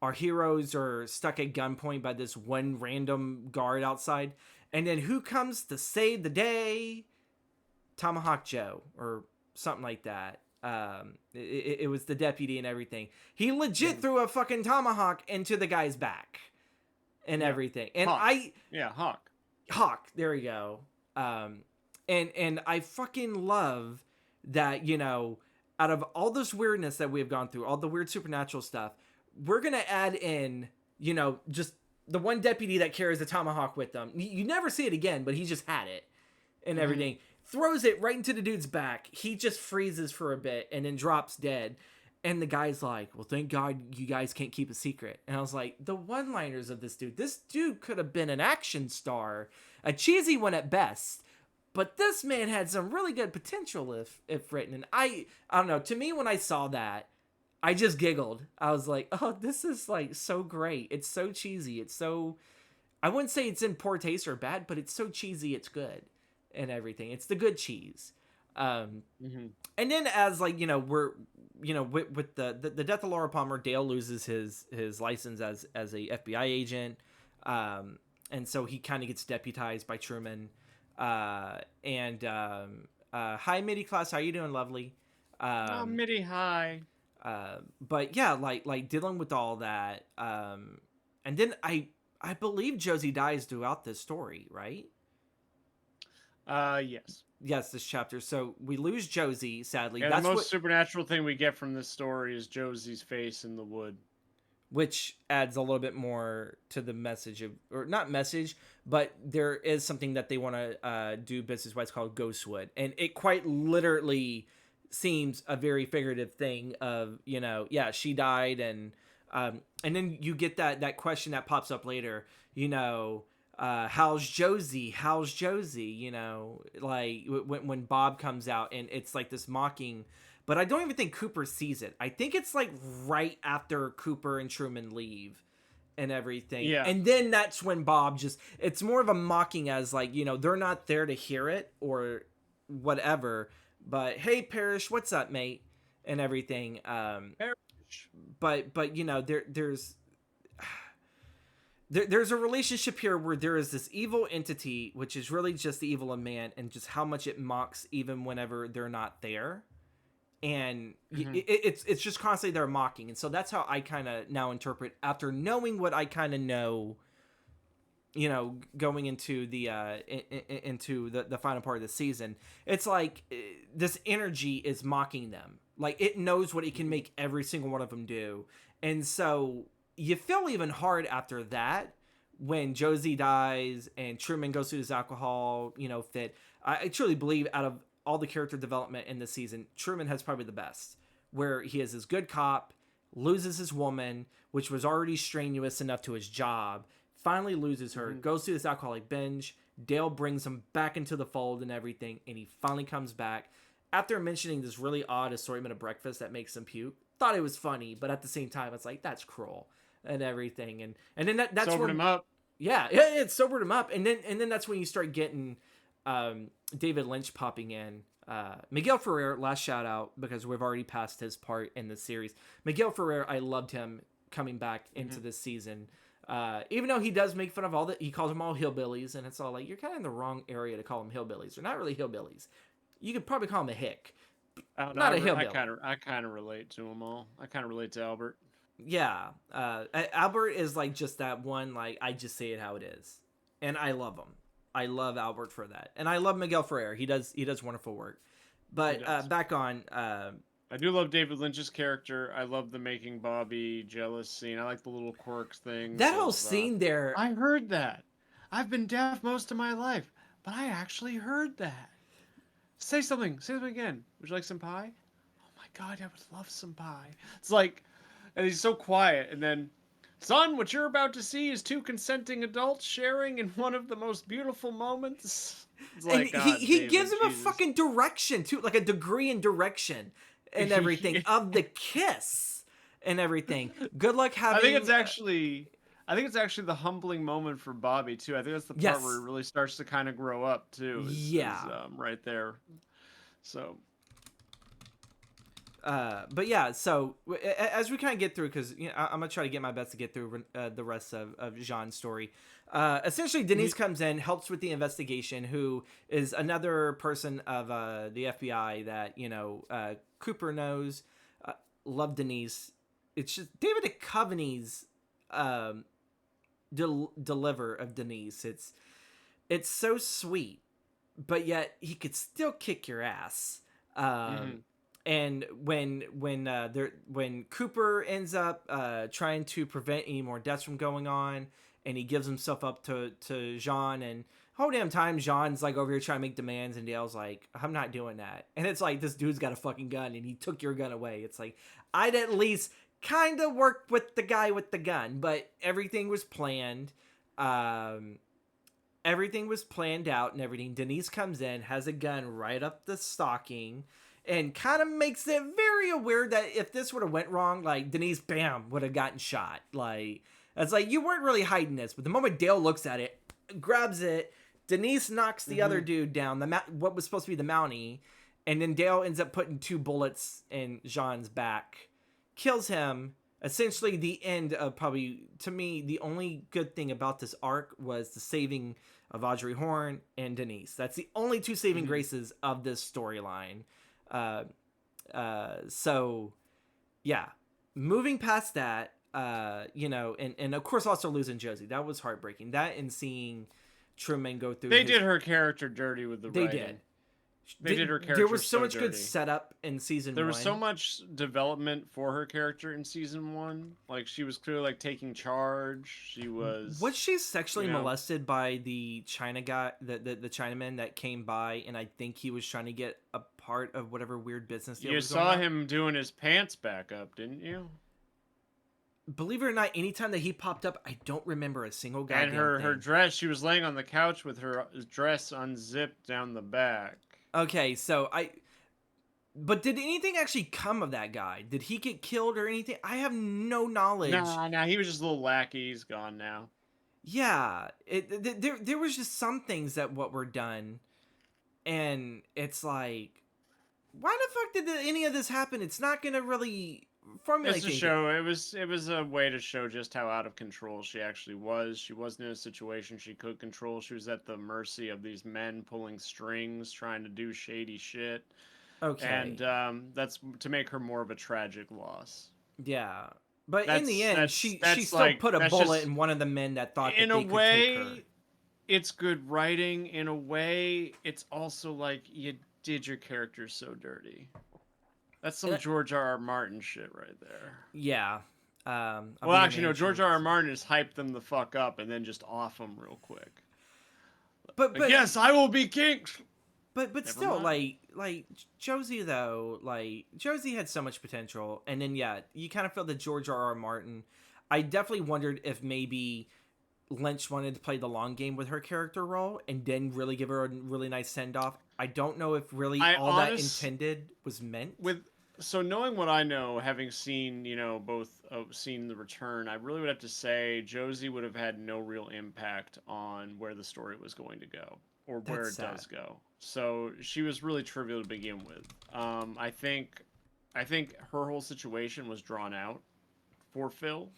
our heroes are stuck at gunpoint by this one random guard outside. And then who comes to save the day? Tomahawk Joe or something like that. It was the deputy and everything. He legit threw a fucking tomahawk into the guy's back and everything. And Hawk. Hawk. There we go. And I fucking love that, out of all this weirdness that we've gone through, all the weird supernatural stuff, we're going to add in, just the one deputy that carries the tomahawk with them. You never see it again, but he just had it and everything. Throws it right into the dude's back. He just freezes for a bit and then drops dead. And the guy's like, well, thank God you guys can't keep a secret. And I was like, the one-liners of this dude could have been an action star, a cheesy one at best. But this man had some really good potential if written. And I don't know, to me when I saw that, I just giggled. I was like, oh, this is like so great. It's so cheesy. It's so, I wouldn't say it's in poor taste or bad, but it's so cheesy it's good. and everything. It's the good cheese. Hmm. And then as like we're with the death of Laura Palmer, Dale loses his license as a FBI agent, and so he kind of gets deputized by Truman. Hi Midi class, how you doing, lovely? Oh, Um, MIDI high. but yeah, like dealing with all that, and then I believe Josie dies throughout this story, right? Yes. Yes, this chapter. So we lose Josie, sadly. Yeah, the That's most what supernatural thing we get from this story is Josie's face in the wood. which adds a little bit more to the message of, or not message, but there is something that they want to do business wise called Ghostwood, and it quite literally seems a very figurative thing of yeah, she died, and then you get that question that pops up later, how's Josie, like when Bob comes out, and it's like this mocking, but I don't even think Cooper sees it. I think it's like right after Cooper and Truman leave and everything. Yeah. And then that's when Bob it's more of a mocking as like, they're not there to hear it or whatever. But hey, Parrish, what's up, mate? And everything. Perish. But there's a relationship here where there is this evil entity, which is really just the evil of man, and just how much it mocks even whenever they're not there. And it's just constantly they're mocking, and so that's how I kind of now interpret, after knowing what I kind of know, going into the into the final part of the season. It's like this energy is mocking them, like it knows what it can make every single one of them do. And so you feel even hard after that when Josie dies and Truman goes through his alcohol fit. I truly believe out of all the character development in this season, Truman has probably the best, where he is his good cop, loses his woman, which was already strenuous enough to his job, finally loses her, goes through this alcoholic binge. Dale brings him back into the fold and everything, and he finally comes back after mentioning this really odd assortment of breakfast that makes him puke. Thought it was funny, but at the same time, it's like, that's cruel and everything. And then that's Sobered him up. Yeah, it sobered him up, and then that's when you start getting David Lynch popping in. Miguel Ferrer, last shout out, because we've already passed his part in the series. Miguel Ferrer, I loved him coming back into this season. Even though he does make fun of he calls them all hillbillies, and it's all like, you're kind of in the wrong area to call them hillbillies. They're not really hillbillies. You could probably call him a hick. Not a hillbilly. I kind of relate to them all. I kind of relate to Albert. Yeah. Albert is like just that one, like, I just say it how it is. And I love him. I love Albert for that. And I love Miguel Ferrer. He does wonderful work. But back on... I do love David Lynch's character. I love the making Bobby jealous scene. I like the little quirks thing. That whole scene there... I heard that. I've been deaf most of my life, but I actually heard that. Say something. Say something again. Would you like some pie? Oh my God, I would love some pie. It's like... And he's so quiet, and then... Son, what you're about to see is two consenting adults sharing in one of the most beautiful moments. It's like, and he gives him a fucking direction, too, like a degree in direction and everything of the kiss and everything. Good luck having... I think it's actually the humbling moment for Bobby, too. I think that's the part where he really starts to kind of grow up, too. Right there. So... but yeah, so as we kind of get through, because I'm gonna try to get my best to get through the rest of Jean's story. Essentially, Denise comes in, helps with the investigation, who is another person of the FBI that Cooper knows. Love Denise. It's just David Duchovny's deliver of Denise. It's so sweet, but yet he could still kick your ass. And when Cooper ends up trying to prevent any more deaths from going on, and he gives himself up to Jean, and whole damn time Jean's like over here trying to make demands, and Dale's like, I'm not doing that. And it's like, this dude's got a fucking gun, and he took your gun away. It's like, I'd at least kind of work with the guy with the gun, but everything was planned. Everything was planned out and everything. Denise comes in, has a gun right up the stocking, and kind of makes it very aware that if this would have went wrong, like, Denise, bam, would have gotten shot. Like, it's like, you weren't really hiding this. But the moment Dale looks at it, grabs it, Denise knocks the other dude down, what was supposed to be the Mountie, and then Dale ends up putting 2 bullets in Jean's back, kills him. Essentially, the end of probably, to me, the only good thing about this arc was the saving of Audrey Horne and Denise. That's the only 2 saving graces of this storyline. So, yeah. Moving past that, and of course also losing Josie. That was heartbreaking. That and seeing Truman go through. They did her character dirty with the writing. They did her character. There was so much dirty. good setup in season 1. There was so much development for her character in season 1. Like, she was clearly like taking charge. She was. Was she sexually molested by the China guy, the Chinaman that came by, and I think he was trying to get a part of whatever weird business deal. You saw him doing his pants back up, didn't you? Believe it or not, anytime that he popped up, I don't remember a single guy. And her dress, she was laying on the couch with her dress unzipped down the back. Okay, but did anything actually come of that guy? Did he get killed or anything? I have no knowledge. Nah, he was just a little lackey. He's gone now. Yeah, there was just some things that were done, and it's like, why the fuck did any of this happen? It's not gonna really formulate. It's a show. It was a way to show just how out of control she actually was. She wasn't in a situation she could control. She was at the mercy of these men pulling strings, trying to do shady shit. Okay. And that's to make her more of a tragic loss. Yeah. But in the end, she still put a bullet in one of the men that thought that they could take her. It's good writing. In a way, it's also like you did your character so dirty. That's some George R.R. Martin shit right there. Yeah. Well, actually, no. George R.R. Martin just hyped them the fuck up and then just off them real quick. But yes, I will be king. But still, like Josie though, like Josie had so much potential, and then you kind of feel that George R.R. Martin. I definitely wondered if maybe Lynch wanted to play the long game with her character role and then really give her a really nice send off. I don't know if really that intended was meant. So knowing what I know, having seen both seen The Return, I really would have to say Josie would have had no real impact on where the story was going to go or where it does go. So she was really trivial to begin with. I think her whole situation was drawn out for Phil.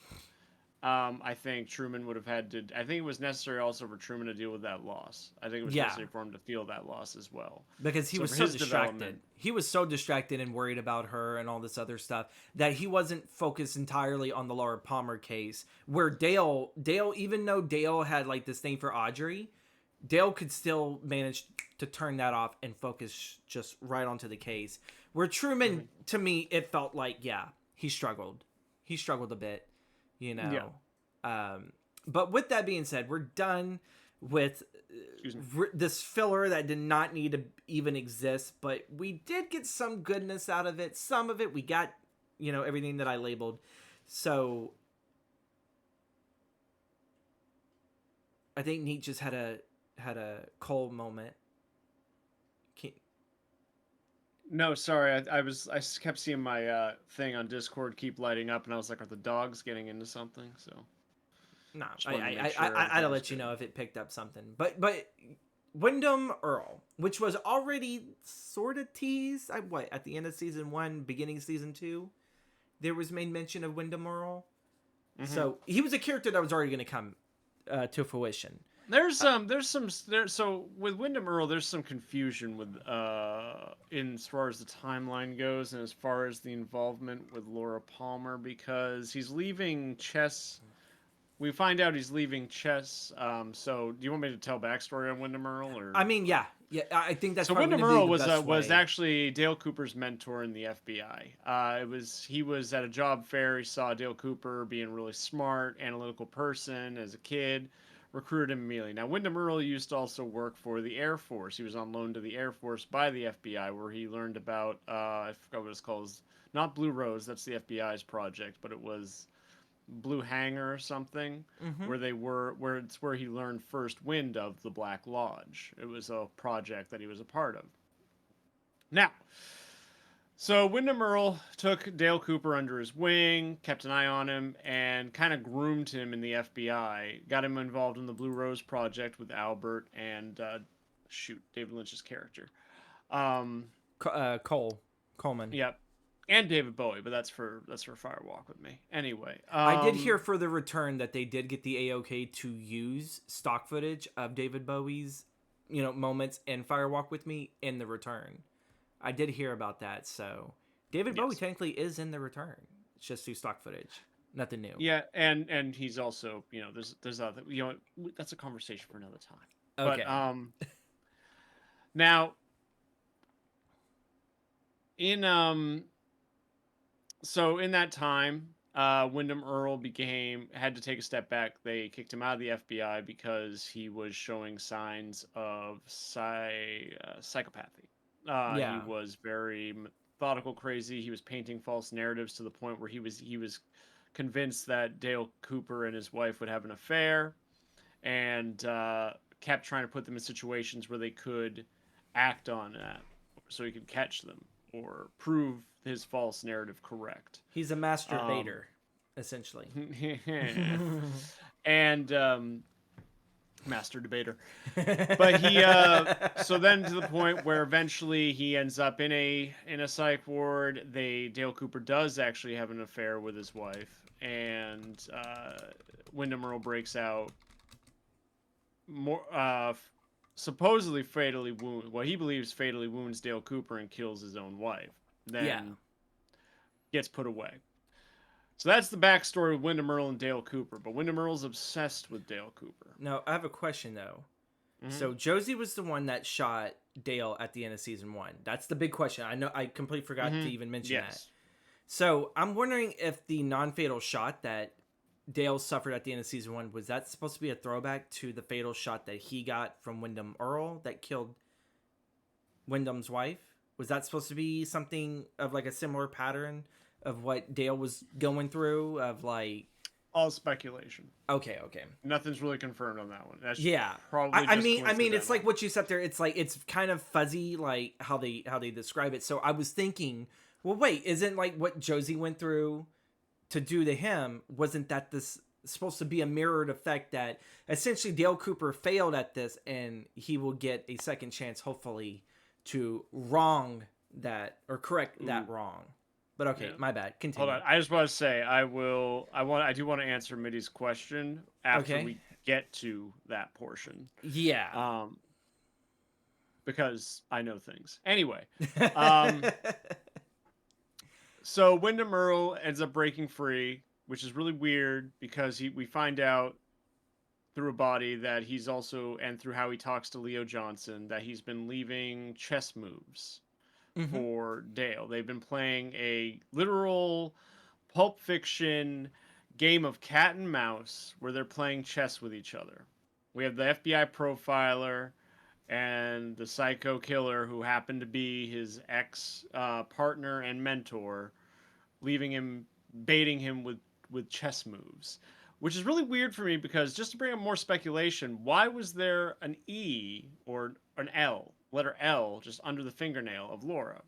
I think Truman would have had to. I think it was necessary also for Truman to deal with that loss. I think it was necessary for him to feel that loss as well. Because he was so distracted. He was so distracted and worried about her and all this other stuff that he wasn't focused entirely on the Laura Palmer case. Where Dale, even though Dale had like this thing for Audrey, Dale could still manage to turn that off and focus just right onto the case. Where Truman, to me, it felt like, he struggled. He struggled a bit. But with that being said, we're done with this filler that did not need to even exist, but we did get some goodness out of it. Some of it we got, everything that I labeled. So I think Neat just had a Cole moment. No, sorry. I kept seeing my thing on Discord keep lighting up, and I was like, "Are the dogs getting into something?" So, no, I'd let you know if it picked up something. But Wyndham Earl, which was already sort of teased, at the end of season 1, beginning of season 2, there was made mention of Wyndham Earl. Mm-hmm. So he was a character that was already going to come to fruition. So with Wyndham Earl, there's some confusion with in as far as the timeline goes, and as far as the involvement with Laura Palmer, because he's leaving Chess. We find out he's leaving Chess. So do you want me to tell backstory on Wyndham Earl, or? I mean, yeah. I think that's. So Wyndham Earl was actually Dale Cooper's mentor in the FBI. He was at a job fair. He saw Dale Cooper being a really smart, analytical person as a kid. Recruited him immediately. Now, Wyndham Earl used to also work for the Air Force. He was on loan to the Air Force by the FBI, where he learned about, I forgot what it's called, not Blue Rose, that's the FBI's project, but it was Blue Hanger or something, where he learned first wind of the Black Lodge. It was a project that he was a part of. Now, So Wyndham Earl took Dale Cooper under his wing, kept an eye on him, and kind of groomed him in the FBI. Got him involved in the Blue Rose Project with Albert and David Lynch's character. Um, Coleman. yep, and David Bowie, but that's for Fire Walk with Me. Anyway, I did hear for the return that they did get the AOK to use stock footage of David Bowie's, moments in Fire Walk with Me in the return. I did hear about that. So David Bowie technically is in the return. It's just through stock footage, nothing new. Yeah, and he's also there's other that's a conversation for another time. Okay. But now in so in that time, Wyndham Earl had to take a step back. They kicked him out of the FBI because he was showing signs of psychopathy. He was very methodical, crazy. He was painting false narratives to the point where he was convinced that Dale Cooper and his wife would have an affair, and kept trying to put them in situations where they could act on that, so he could catch them or prove his false narrative correct. He's a masturbator, essentially. And master debater. But he so then to the point where eventually he ends up in a psych ward. Dale Cooper does actually have an affair with his wife, and Wyndham Earl breaks out, supposedly what he believes fatally wounds Dale Cooper and kills his own wife. Then gets put away. So that's the backstory of Wyndham Earl and Dale Cooper. But Wyndham Earl's obsessed with Dale Cooper. Now, I have a question, though. Mm-hmm. So Josie was the one that shot Dale at the end of season 1. That's the big question. I know I completely forgot to even mention that. So I'm wondering if the non-fatal shot that Dale suffered at the end of season 1, was that supposed to be a throwback to the fatal shot that he got from Wyndham Earl that killed Wyndham's wife? Was that supposed to be something of like a similar pattern of what Dale was going through, of like all speculation? Okay. Nothing's really confirmed on that one. That's probably. I mean, it's like what you said there. It's like it's kind of fuzzy, like how they describe it. So I was thinking, well, wait, isn't like what Josie went through to do to him? Wasn't that this supposed to be a mirrored effect that essentially Dale Cooper failed at this, and he will get a second chance, hopefully, to wrong that or correct that wrong. But okay, my bad. Continue. Hold on. I just want to say I do want to answer Mitty's question after we get to that portion. Yeah. Because I know things. Anyway. So Wyndham Earl ends up breaking free, which is really weird because we find out through a body that he's also, and through how he talks to Leo Johnson, that he's been leaving chess moves for Dale. They've been playing a literal Pulp Fiction game of cat and mouse where they're playing chess with each other. We have the FBI profiler and the psycho killer who happened to be his ex partner and mentor, baiting him with chess moves. Which is really weird for me because, just to bring up more speculation, why was there an E or an L, letter L, just under the fingernail of Laura?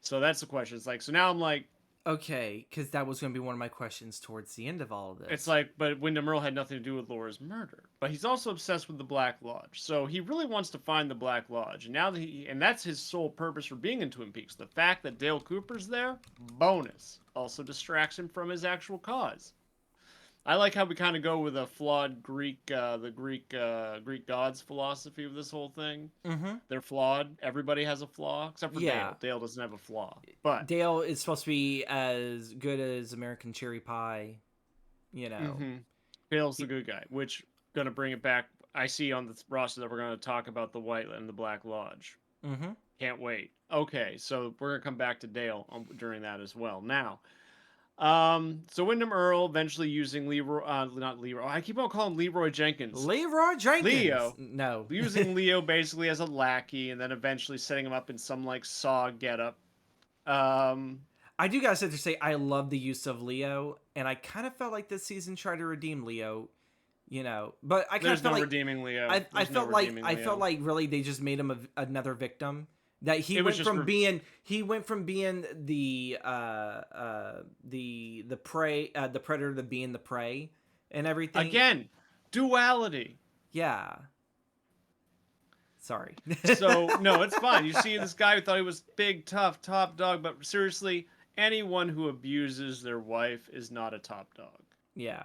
So that's the question. It's like, so now I'm like... Okay, because that was going to be one of my questions towards the end of all of this. It's like, but Wyndham Earl had nothing to do with Laura's murder. But he's also obsessed with the Black Lodge. So he really wants to find the Black Lodge. And now that and that's his sole purpose for being in Twin Peaks. The fact that Dale Cooper's there, bonus. Also distracts him from his actual cause. I like how we kind of go with a flawed Greek gods philosophy of this whole thing. Mm-hmm. They're flawed. Everybody has a flaw, except for Dale. Dale doesn't have a flaw. But Dale is supposed to be as good as American Cherry Pie, you know. Mm-hmm. Dale's the good guy, which, gonna bring it back, I see on the roster that we're going to talk about the White and the Black Lodge. Mm-hmm. Can't wait. Okay, so we're going to come back to Dale during that as well. Now... so Wyndham Earl eventually using not Leroy. I keep on calling him Leroy Jenkins. Leroy Jenkins. Leo. No. Using Leo basically as a lackey, and then eventually setting him up in some like Saw getup. I do gotta sit to say I love the use of Leo, and I kind of felt like this season tried to redeem Leo, you know. But I kind of felt like redeeming Leo. I felt like really they just made him another victim, That It was just he went from being the prey, the predator, to being the prey and everything. again, duality. Yeah. Sorry. So no, it's fine. You see this guy who thought he was big, tough, top dog, but seriously, anyone who abuses their wife is not a top dog. Yeah.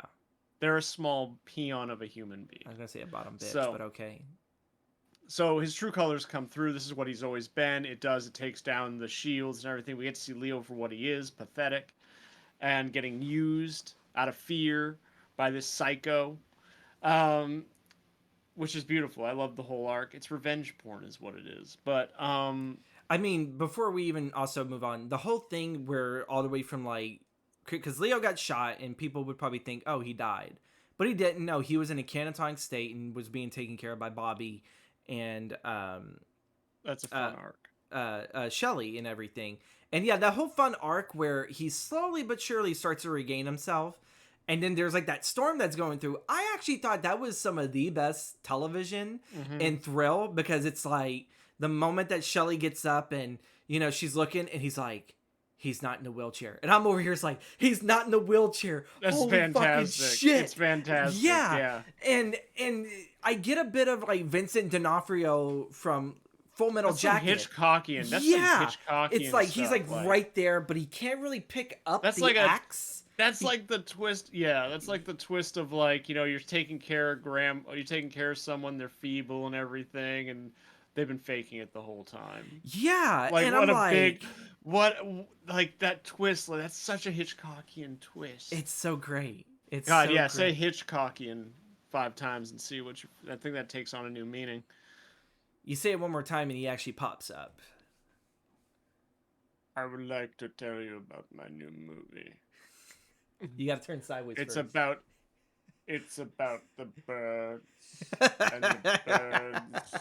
They're a small peon of a human being. I was gonna say a bottom bitch, So, but okay. so his true colors come through. This is what he's always been. It takes down the shields and everything. We get to see Leo for what he is, pathetic, and getting used out of fear by this psycho. Um, which is beautiful. I love the whole arc. It's revenge porn is what it is. But I mean, before we even also move on, the whole thing where all the way from like, because Leo got shot and people would probably think, oh, he died, but he didn't. No, he was in a catatonic state and was being taken care of by Bobby and that's a fun arc. Shelly and everything. And yeah, that whole fun arc where he slowly but surely starts to regain himself. And then there's like that storm that's going through. I actually thought that was some of the best television and thrill, because it's like the moment that Shelly gets up and, you know, she's looking and he's like, he's not in a wheelchair. And I'm over here, it's like, he's not in a wheelchair. That's Holy fantastic. fucking shit. It's fantastic. Yeah. And I get a bit of like Vincent D'Onofrio from Full Metal Jacket. Hitchcockian. That's yeah. Hitchcockian. It's like stuff. he's like right there, but he can't really pick up that's the like axe. That's like the twist. Yeah, that's like the twist of like, you know, you're taking care of someone, they're feeble and everything, and they've been faking it the whole time. Yeah, Like and what I'm a like, big, what like that twist. Like, that's such a Hitchcockian twist. it's so great. It's God, so yeah. great. Say Hitchcockian 5 times and see what you. I think that takes on a new meaning. You say it one more time and he actually pops up. I would like to tell you about my new movie. You got to turn sideways. It's first. about the birds, and the birds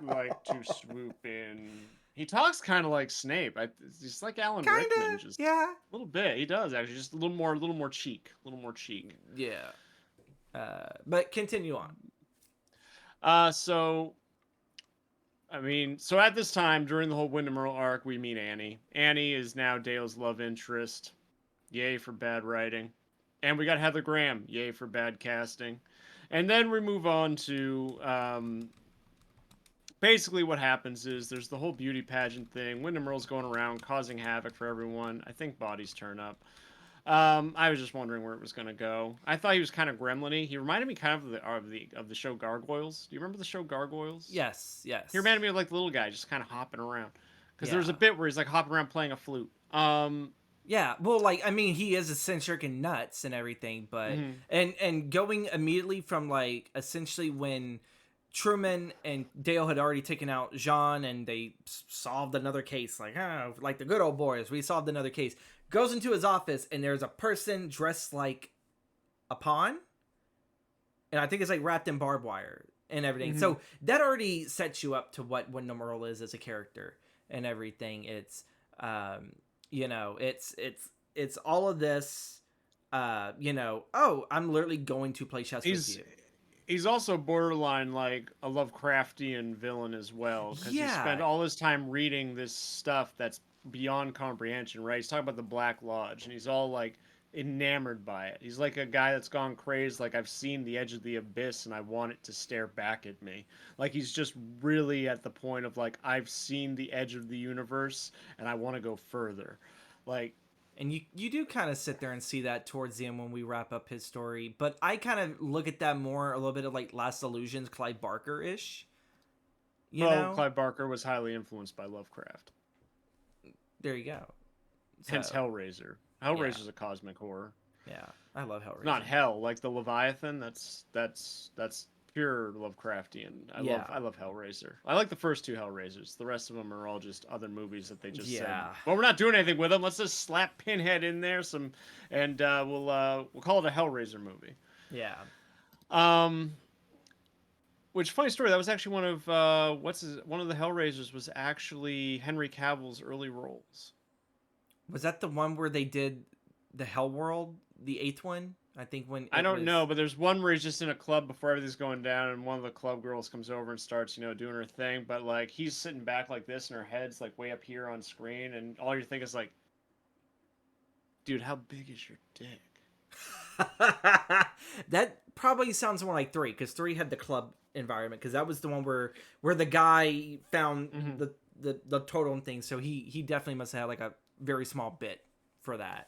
like to swoop in. He talks kind of like Snape. It's just like Alan Rickman, just yeah, a little bit. He does actually, just a little more cheek, a little more cheek. Yeah. But continue on. So at this time during the whole Wyndham Earl arc, we meet Annie. Annie is now Dale's love interest. Yay for bad writing. And we got Heather Graham. Yay for bad casting. And then we move on to basically what happens is there's the whole beauty pageant thing. Wyndham Earl's going around causing havoc for everyone. I think bodies turn up. I was just wondering where it was going to go. I thought he was kind of gremlin-y. He reminded me kind of the show Gargoyles. Do you remember the show Gargoyles? Yes. He reminded me of like the little guy just kind of hopping around. Because Yeah. there was a bit where he's like hopping around playing a flute. Yeah, well, like, I mean, he is eccentric and nuts and everything, but and going immediately from like essentially when Truman and Dale had already taken out Jean and they solved another case, like like the good old boys, we solved another case. Goes into his office and there's a person dressed like a pawn, and I think it's like wrapped in barbed wire and everything. So that already sets you up to what Wyndham Earl is as a character and everything. It's you know, it's all of this, you know, oh, I'm literally going to play chess with you. He's also borderline like a Lovecraftian villain as well, because he spent all his time reading this stuff that's beyond comprehension, right? He's talking about the Black Lodge, and he's all like enamored by it. He's like a guy that's gone crazy, like I've seen the edge of the abyss and I want it to stare back at me. Like he's just really at the point of like, I've seen the edge of the universe and I want to go further. Like, and you do kind of sit there and see that towards the end when we wrap up his story, but I kind of look at that more a little bit of like Last Illusions, Clive Barker-ish. You know? Clive Barker was highly influenced by Lovecraft. There you go. Hence Hellraiser. Hellraiser's a cosmic horror. Yeah, I love Hellraiser. Not hell, like the Leviathan. That's pure Lovecraftian. I love Hellraiser. I like the first 2 Hellraisers. The rest of them are all just other movies that they just said. Well, we're not doing anything with them. Let's just slap Pinhead in there and we'll call it a Hellraiser movie. Yeah. Which, funny story, that was actually one of the Hellraisers was actually Henry Cavill's early roles. Was that the one where they did the Hell World, the 8th one? I think when I it don't was. know, but there's one where he's just in a club before everything's going down, and one of the club girls comes over and starts, doing her thing. But like he's sitting back like this, and her head's like way up here on screen, and all you think is like, dude, how big is your dick? That probably sounds more like 3, because 3 had the club environment, because that was the one where the guy found Mm-hmm. the totem thing. So he definitely must have had like a very small bit for that.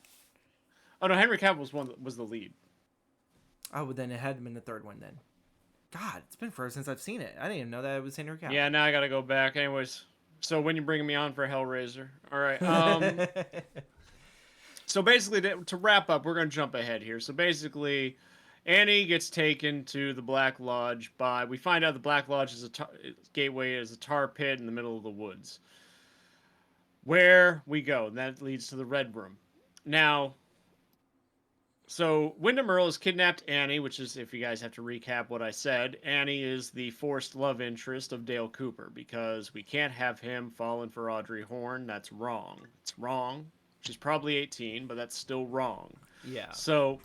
Oh no, Henry Cavill was the lead. Oh, well, then it had been the third one then. God, it's been forever since I've seen it. I didn't even know that it was Henry Cavill. Yeah, now I gotta go back. Anyways, so when you bringing me on for Hellraiser? All right. So basically, to wrap up, we're gonna jump ahead here. So basically, Annie gets taken to the Black Lodge by. We find out the Black Lodge is gateway is a tar pit in the middle of the woods. Where we go, and that leads to the Red Room. Now, so Wyndham Earl has kidnapped Annie, which is, if you guys have to recap what I said, Annie is the forced love interest of Dale Cooper, because we can't have him falling for Audrey Horne. That's wrong. It's wrong. She's probably 18, but that's still wrong. Yeah. So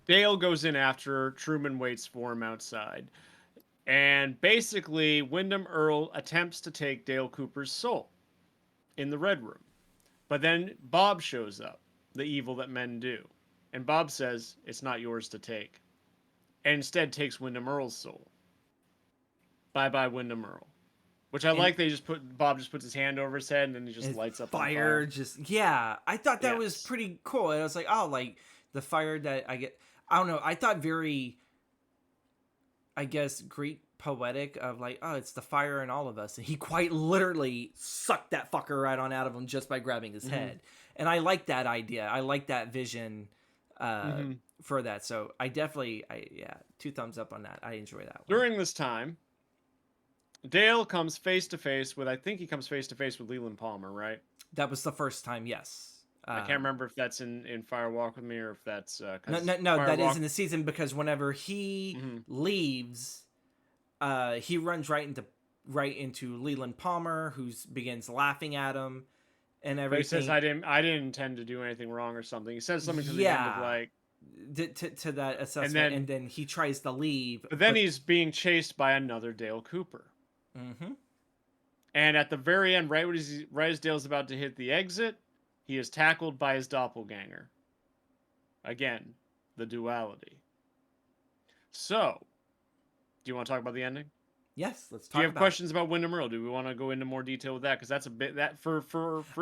Dale goes in after her. Truman waits for him outside. And basically, Wyndham Earl attempts to take Dale Cooper's soul in the Red Room. But then Bob shows up, the evil that men do. And Bob says, it's not yours to take. And instead takes Wyndham Earl's soul. Bye-bye, Wyndham Earl. Which I like, Bob just puts his hand over his head and then he just lights up on fire. Just, yeah. I thought that was pretty cool. And I was like, oh, like, the fire that I get, I don't know. I thought very, I guess, Greek poetic of like, oh, it's the fire in all of us. And he quite literally sucked that fucker right on out of him just by grabbing his head. And I like that idea. I like that vision for that. So I definitely, 2 thumbs up on that. I enjoy that one. During this time, Dale comes face to face with, I think he comes face to face with Leland Palmer, right? That was the first time, yes. I can't remember if that's in Fire Walk with Me or if that's no, that is in the season, because whenever he leaves, he runs right into Leland Palmer, who begins laughing at him and everything. But he says, "I didn't intend to do anything wrong" or something. He says something to the end of like to that assessment, and then he tries to leave. But then he's being chased by another Dale Cooper. And at the very end, right as Dale's about to hit the exit, he is tackled by his doppelganger. Again, the duality. So, do you want to talk about the ending? Yes, let's talk about it. Do you have questions about Wyndham Earl? Do we want to go into more detail with that? Because that's a bit, that for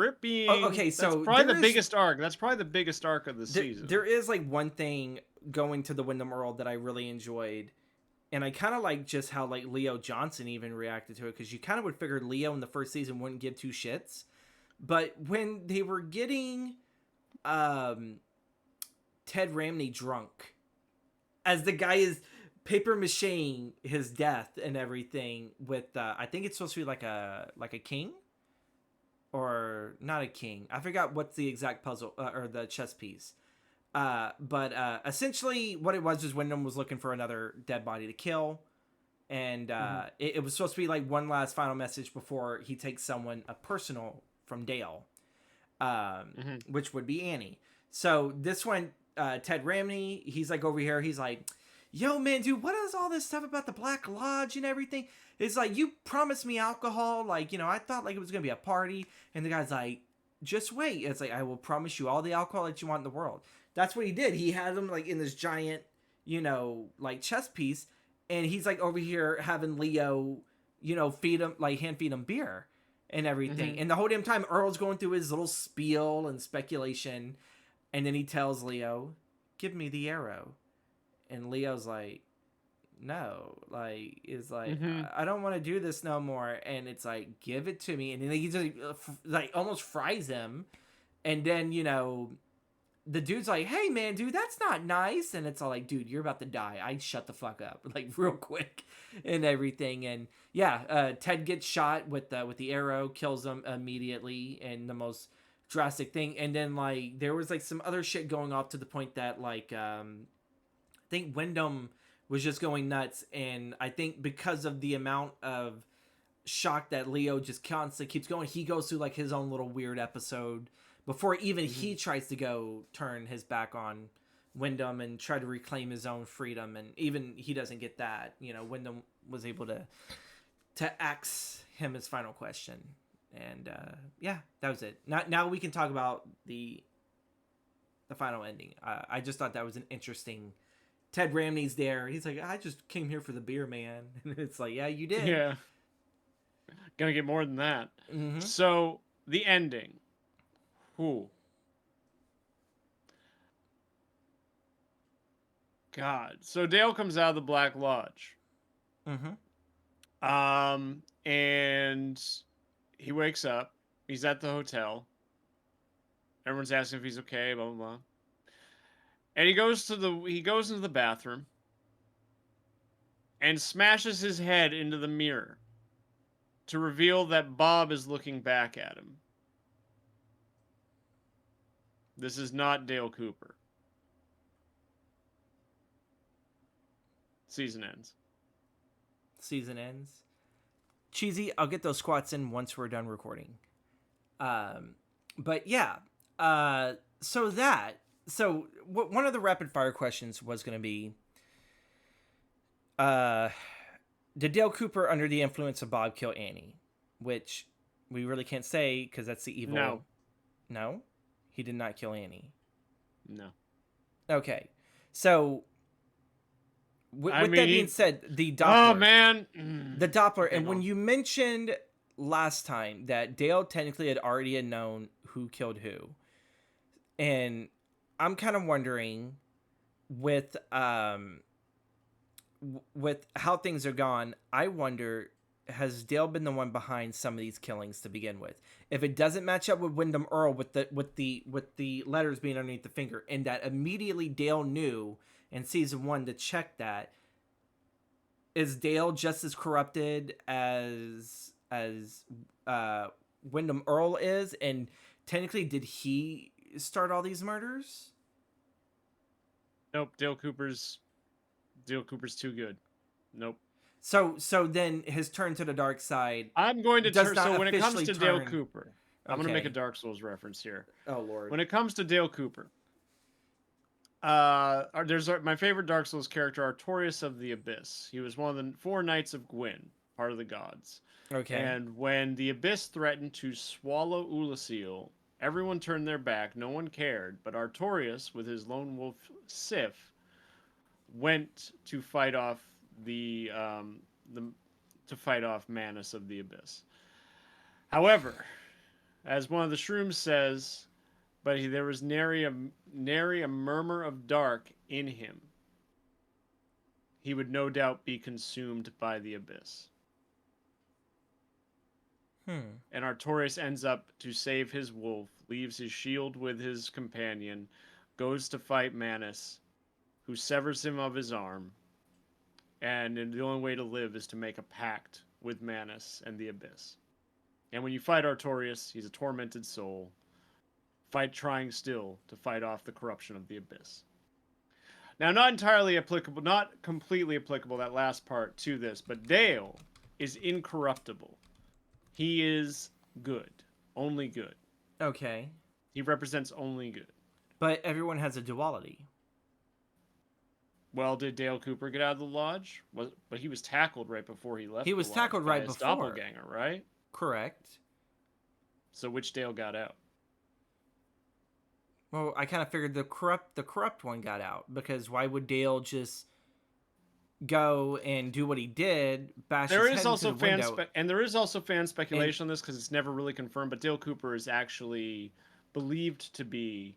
it being... okay, so that's probably the biggest arc. That's probably the biggest arc of the season. There is like one thing going to the Wyndham Earl that I really enjoyed. And I kind of like just how like Leo Johnson even reacted to it, because you kind of would figure Leo in the first season wouldn't give 2 shits. But when they were getting Ted Ramney drunk, as the guy is paper macheing his death and everything with I think it's supposed to be like a king, or not a king. I forgot what's the exact puzzle or the chess piece. But essentially what it was Wyndham was looking for another dead body to kill. And it was supposed to be like one last final message before he takes someone personal from Dale, which would be Annie. So this one, Ted Ramney, he's like over here. He's like, yo, man, dude, what is all this stuff about the Black Lodge and everything? It's like, you promised me alcohol. Like, I thought like it was going to be a party. And the guy's like, just wait. It's like, I will promise you all the alcohol that you want in the world. That's what he did. He had him like in this giant, like chess piece. And he's like over here having Leo, feed him, like hand feed him beer and everything. And the whole damn time Earl's going through his little spiel and speculation. And then he tells Leo, give me the arrow. And Leo's like, no, like, is like, I don't want to do this no more. And it's like, give it to me. And then he just like almost fries him. And then, the dude's like, hey, man, dude, that's not nice. And it's all like, dude, you're about to die. I shut the fuck up, like, real quick and everything. And yeah, Ted gets shot with the arrow, kills him immediately, and the most drastic thing. And then, like, there was, like, some other shit going off to the point that, like, I think Wyndham was just going nuts. And I think because of the amount of shock that Leo just constantly keeps going, he goes through, like, his own little weird episode before even he tries to go turn his back on Wyndham and try to reclaim his own freedom, and even he doesn't get that. Wyndham was able to ask him his final question, and yeah, that was it. Now we can talk about the final ending. I just thought that was an interesting. Ted Ramney's there. He's like, I just came here for the beer, man. And it's like, yeah, you did. Yeah. Gonna get more than that. Mm-hmm. So, the ending. Who? God. So Dale comes out of the Black Lodge. Mm-hmm. And he wakes up. He's at the hotel. Everyone's asking if he's okay, blah blah blah. And he goes into the bathroom and smashes his head into the mirror to reveal that Bob is looking back at him. This is not Dale Cooper. Season ends. Season ends. Cheesy, I'll get those squats in once we're done recording. But yeah. So one of the rapid fire questions was going to be, did Dale Cooper under the influence of Bob kill Annie? Which we really can't say because that's the evil. No? He did not kill Annie. No. Okay. So with that being said, the Doppler. Oh, man. The Doppler. And when you mentioned last time that Dale technically had already known who killed who, and I'm kind of wondering with how things are gone, I wonder, has Dale been the one behind some of these killings to begin with? If it doesn't match up with Wyndham Earl with the letters being underneath the finger, and that immediately Dale knew in season 1 to check that, is Dale just as corrupted as Wyndham Earl is? And technically, did he start all these murders? Nope. Dale Cooper's too good. Nope. So then his turn to the dark side. I'm going to turn. So when it comes to Dale turn... Cooper, I'm going to make a Dark Souls reference here. Oh Lord. When it comes to Dale Cooper, there's my favorite Dark Souls character, Artorias of the Abyss. He was one of the 4 Knights of Gwyn, part of the gods. Okay. And when the Abyss threatened to swallow Ulasil, everyone turned their back. No one cared. But Artorias, with his lone wolf Sif, went to fight off Manus of the Abyss. However, as one of the shrooms says, there was nary a murmur of dark in him. He would no doubt be consumed by the Abyss. And Artorias ends up to save his wolf, leaves his shield with his companion, goes to fight Manus, who severs him of his arm, and the only way to live is to make a pact with Manus and the Abyss. And when you fight Artorias, he's a tormented soul, trying still to fight off the corruption of the Abyss. Now, not completely applicable, that last part to this, but Dale is incorruptible. He is good. Only good. Okay. He represents only good. But everyone has a duality. Well, did Dale Cooper get out of the lodge? But he was tackled right before he left. He was tackled right before. Doppelganger, right? Correct. So which Dale got out? Well, I kind of figured the corrupt one got out, because why would Dale just go and do what he did? There is also fan speculation on this, because it's never really confirmed. But Dale Cooper is actually believed to be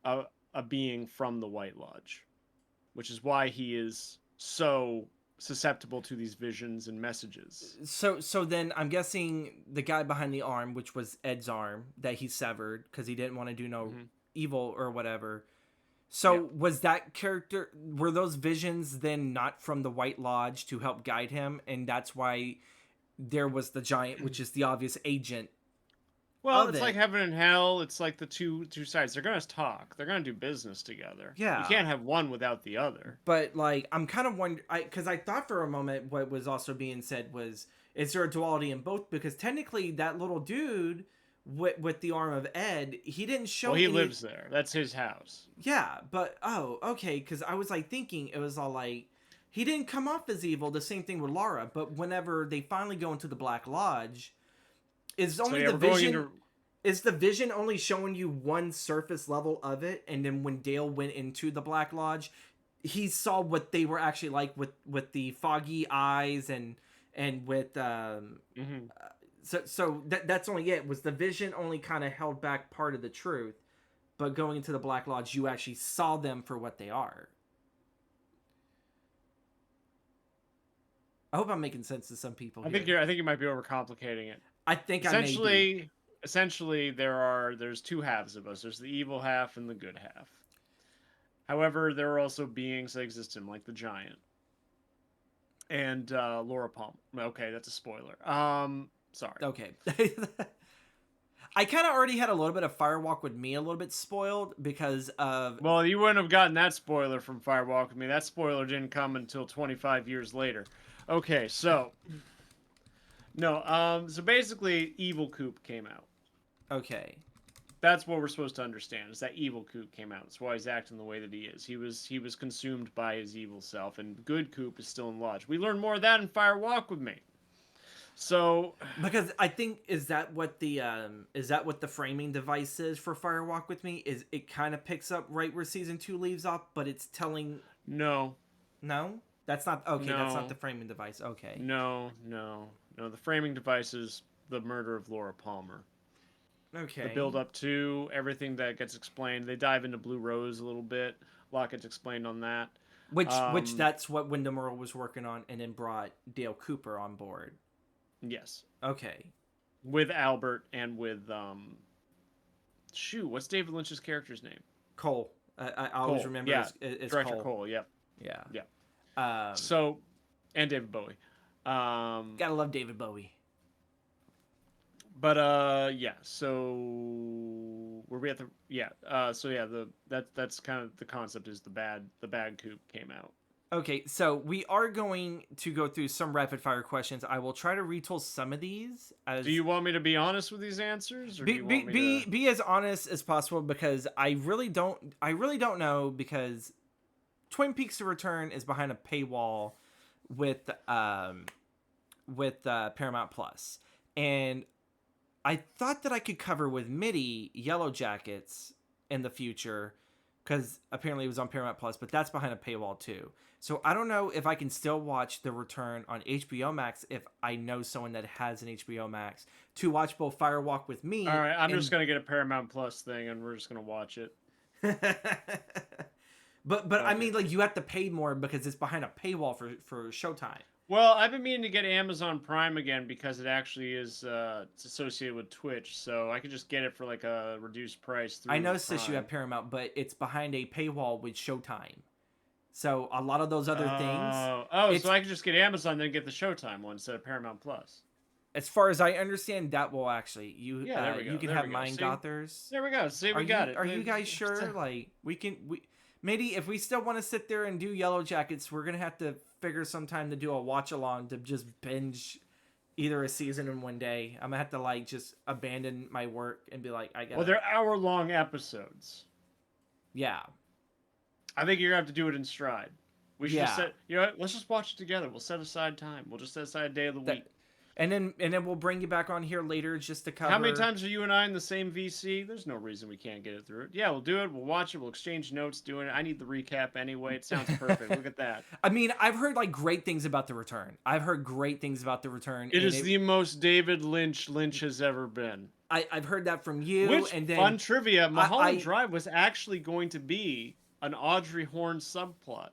a being from the White Lodge, which is why he is so susceptible to these visions and messages. So then I'm guessing the guy behind the arm, which was Ed's arm that he severed because he didn't want to do no evil or whatever. So was that character, were those visions then not from the White Lodge to help guide him? And that's why there was the giant, which is the obvious agent. Well, it's like heaven and hell. It's like the two sides. They're going to talk. They're going to do business together. Yeah. You can't have one without the other. But, like, I'm kind of wondering, because I thought for a moment what was also being said was, is there a duality in both? Because technically that little dude with the arm of Ed, he didn't show Well, he any... lives there. That's his house. Yeah, but oh, okay, because I was like thinking it was all like he didn't come off as evil. The same thing with Laura, but whenever they finally go into the Black Lodge, is So only yeah, the we're going vision into. is the vision only showing you one surface level of it, and then when Dale went into the Black Lodge, he saw what they were actually like with the foggy eyes and with Mhm. so that's only it. Was the vision only kind of held back part of the truth, but going into the Black Lodge, you actually saw them for what they are. I hope I'm making sense to some people I here. think you're. I think you might be overcomplicating it. I think I may be. Essentially, there's two halves of us. There's the evil half and the good half. However, there are also beings that exist in, like the giant and Laura Palm. Okay, that's a spoiler. Sorry. Okay. I kind of already had a little bit of Firewalk with Me a little bit spoiled because of... Well, you wouldn't have gotten that spoiler from Firewalk with Me. That spoiler didn't come until 25 years later. Okay, so no, so basically, Evil Coop came out. Okay. That's what we're supposed to understand. Is that Evil Coop came out? That's why he's acting the way that he is. He was consumed by his evil self, and Good Coop is still in Lodge. We learned more of that in Firewalk with Me. So, Because I think is that what the framing device is for Firewalk with Me? Is it kind of picks up right where season 2 leaves off, but it's telling... no, No? That's not... Okay, that's not No. the framing device. Okay. no. The framing device is the murder of Laura Palmer. Okay. The build up to everything that gets explained. They dive into Blue Rose a little bit. A lot gets explained on that. Which that's what Wyndham Earle was working on and then brought Dale Cooper on board. Yes. Okay. With Albert and with what's David Lynch's character's name? Cole. I always Cole. remember Yeah. it's Director Cole. Cole. Yep. Yeah. Yeah. So, and David Bowie. Gotta love David Bowie. But yeah. So were we at the so yeah that's kind of the concept is the bad Coop came out. Okay, so we are going to go through some rapid fire questions. I will try to retool some of these. Do you want me to be honest with these answers, or do you want me to... be as honest as possible because I really don't know because Twin Peaks: The Return is behind a paywall with Paramount Plus, and I thought that I could cover with MIDI Yellow Jackets in the future because apparently it was on Paramount Plus, but that's behind a paywall too. So I don't know if I can still watch The Return on HBO Max if I know someone that has an HBO Max to watch both Firewalk with Me. All right, I'm just gonna get a Paramount Plus thing, and we're just gonna watch it. but okay. I mean, like you have to pay more because it's behind a paywall for Showtime. Well, I've been meaning to get Amazon Prime again because it actually is it's associated with Twitch, so I could just get it for like a reduced price. I noticed this you have Paramount, but it's behind a paywall with Showtime. So a lot of those other things. So I could just get Amazon, then get the Showtime one instead of Paramount Plus. As far as I understand, that will actually you there we go. You can have Mind Gothers. There we go. See, we got it. Are you guys sure? Like we maybe if we still want to sit there and do Yellow Jackets, we're gonna have to figure some time to do a watch along to just binge either a season in one day. I'm gonna have to like just abandon my work and be like, I got. Well, they're hour-long episodes. Yeah. I think you're gonna have to do it in stride. We should just let's just watch it together. We'll set aside time. We'll just set aside a day of the week. And then we'll bring you back on here later just to cover. How many times are you and I in the same VC? There's no reason we can't get it through it. Yeah, we'll do it. We'll watch it. We'll exchange notes doing it. I need the recap anyway. It sounds perfect. Look at that. I mean, I've heard like great things about The Return. It is the most David Lynch has ever been. I've heard that from you. Which, and then fun trivia, Mulholland Drive was actually going to be an Audrey Horne subplot.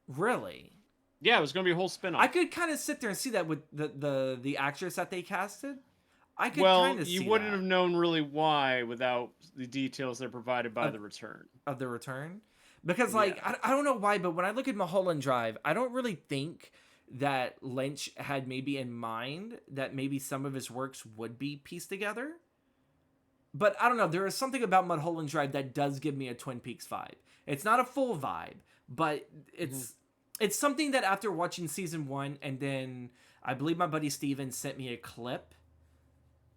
Really? Yeah, it was going to be a whole spin-off. I could kind of sit there and see that with the actress that they casted. I could kind of see you wouldn't have known really why without the details that are provided by The Return. Of The Return? Because, like, I don't know why, but when I look at Mulholland Drive, I don't really think that Lynch had maybe in mind that maybe some of his works would be pieced together. But I don't know. There is something about Mulholland Drive that does give me a Twin Peaks vibe. It's not a full vibe, but it's something that after watching season 1, and then I believe my buddy Steven sent me a clip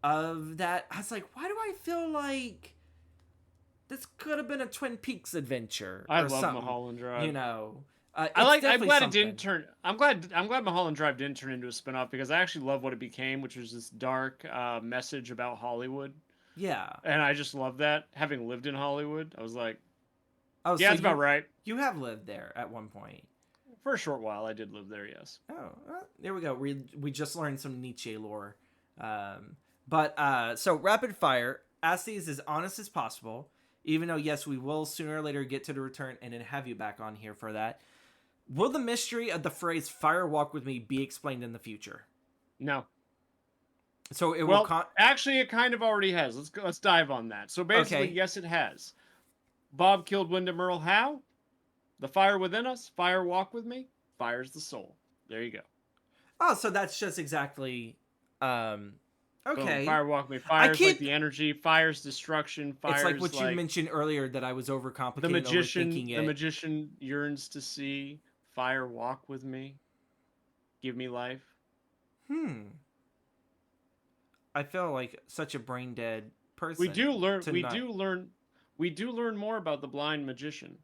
of that, I was like, why do I feel like this could have been a Twin Peaks adventure I or love something, Mulholland you Drive. know? I It's like. I'm definitely glad it didn't something. turn. I'm glad Mulholland Drive didn't turn into a spinoff because I actually love what it became, which was this dark message about Hollywood, Yeah. and I just love that. Having lived in Hollywood, I was like, Oh, yeah, so that's about right. you have lived there at one point. For a short while, I did live there. Yes. Oh, there we go. We just learned some Nietzsche lore. But so rapid fire. Ask these as honest as possible. Even though yes, we will sooner or later get to the return and then have you back on here for that. Will the mystery of the phrase "fire walk with me" be explained in the future? No. So it will. Well, actually, it kind of already has. Let's go. Let's dive on that. So basically, Okay. yes, it has. Bob killed Wyndham Earl. How? The fire within us. Fire walk with me. Fire's the soul. There you go. Oh, so that's just exactly. Boom. Okay. Fire walk with me. I Fire's like keep. the energy. Fire's destruction. It's like Fire's what you like mentioned earlier that I was overcomplicating, the magician. overthinking The it. magician yearns to see fire walk with me. Give me life. Hmm. I feel like such a brain dead person. We do learn. To We not. do learn. We do learn more about the blind magician.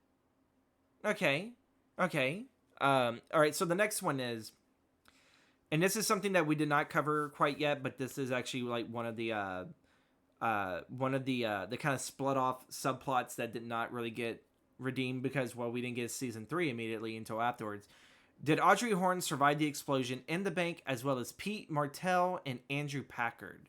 Okay. Okay. All right. So the next one is, and this is something that we did not cover quite yet, but this is actually like one of the kind of split off subplots that did not really get redeemed because we didn't get season 3 immediately until afterwards. Did Audrey Horne survive the explosion in the bank as well as Pete Martell and Andrew Packard?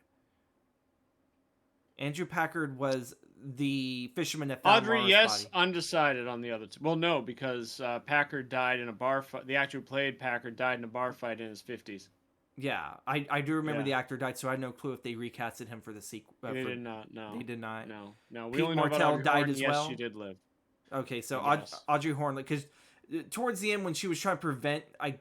Andrew Packard was the fisherman that found Audrey, Laura's yes, body. undecided on the other two. Well, no, because Packard died in a bar fight. The actor who played Packard died in a bar fight in his 50s. Yeah, I do remember Yeah. the actor died, so I had no clue if they recasted him for the sequel. They did not. No. They did not. No. No. We Pete only know about Martell Audrey died Horne. as Yes, well. she did live. Okay, so Yes. Audrey Horne, because towards the end when she was trying to prevent, I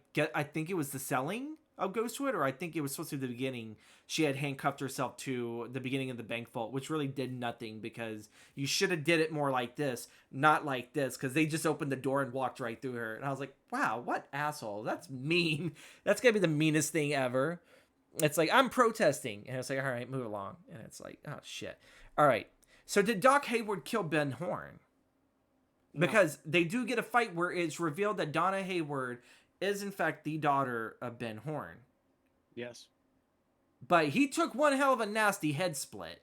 think it was the selling of Ghostwood, or I think it was supposed to be the beginning. She had handcuffed herself to the beginning of the bank vault, which really did nothing because you should have did it more like this, not like this, because they just opened the door and walked right through her, and I was like, wow, what asshole? That's mean. That's gonna be the meanest thing ever. It's like, I'm protesting, and it's like, all right, move along, and it's like, oh shit. All right, so did Doc Hayward kill Ben Horne? Because they do get a fight where it's revealed that Donna Hayward is in fact the daughter of Ben Horne. Yes. But he took one hell of a nasty head split.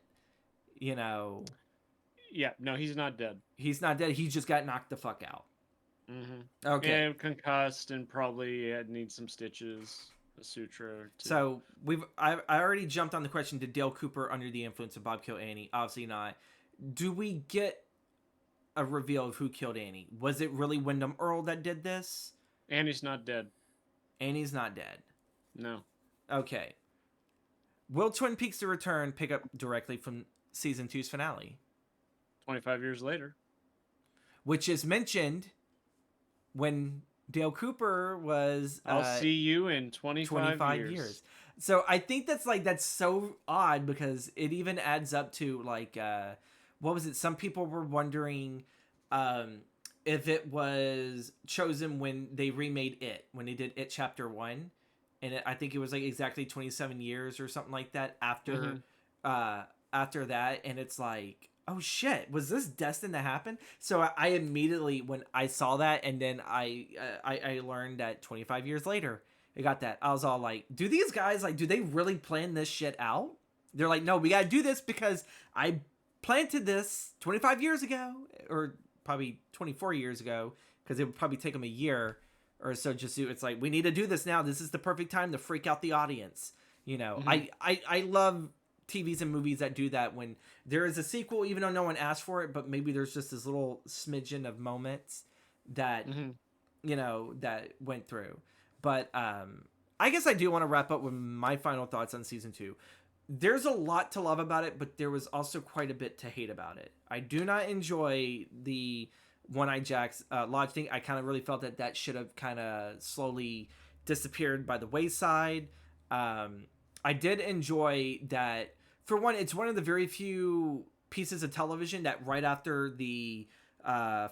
You know. Yeah. No, he's not dead. He's not dead. He just got knocked the fuck out. Mm-hmm. Okay. And concussed and probably needs some stitches, a suture. So I already jumped on the question: did Dale Cooper under the influence of Bob kill Annie? Obviously not. Do we get a reveal of who killed Annie? Was it really Wyndham Earl that did this? Annie's not dead. Annie's not dead. No. Okay. Will Twin Peaks: The Return pick up directly from season 2's finale? 25 years later. Which is mentioned when Dale Cooper was... I'll see you in 25 years. So I think that's so odd because it even adds up to like... what was it? Some people were wondering if it was chosen when they remade It, when they did It Chapter 1. And I think it was like exactly 27 years or something like that after after that. And it's like, oh shit, was this destined to happen? So I immediately, when I saw that, and then I learned that 25 years later, I got that. I was all like, do these guys, like, do they really plan this shit out? They're like, no, we gotta do this because I planted this 25 years ago, or probably 24 years ago, because it would probably take them a year or so. Just do, it's like, we need to do this now. This is the perfect time to freak out the audience. You know, I love TVs and movies that do that when there is a sequel, even though no one asked for it, but maybe there's just this little smidgen of moments that you know that went through. But I guess I do want to wrap up with my final thoughts on season 2. There's a lot to love about it, but there was also quite a bit to hate about it. I do not enjoy the One-Eye Jack's lodge thing. I kind of really felt that should have kind of slowly disappeared by the wayside. I did enjoy that. For one, it's one of the very few pieces of television that right after the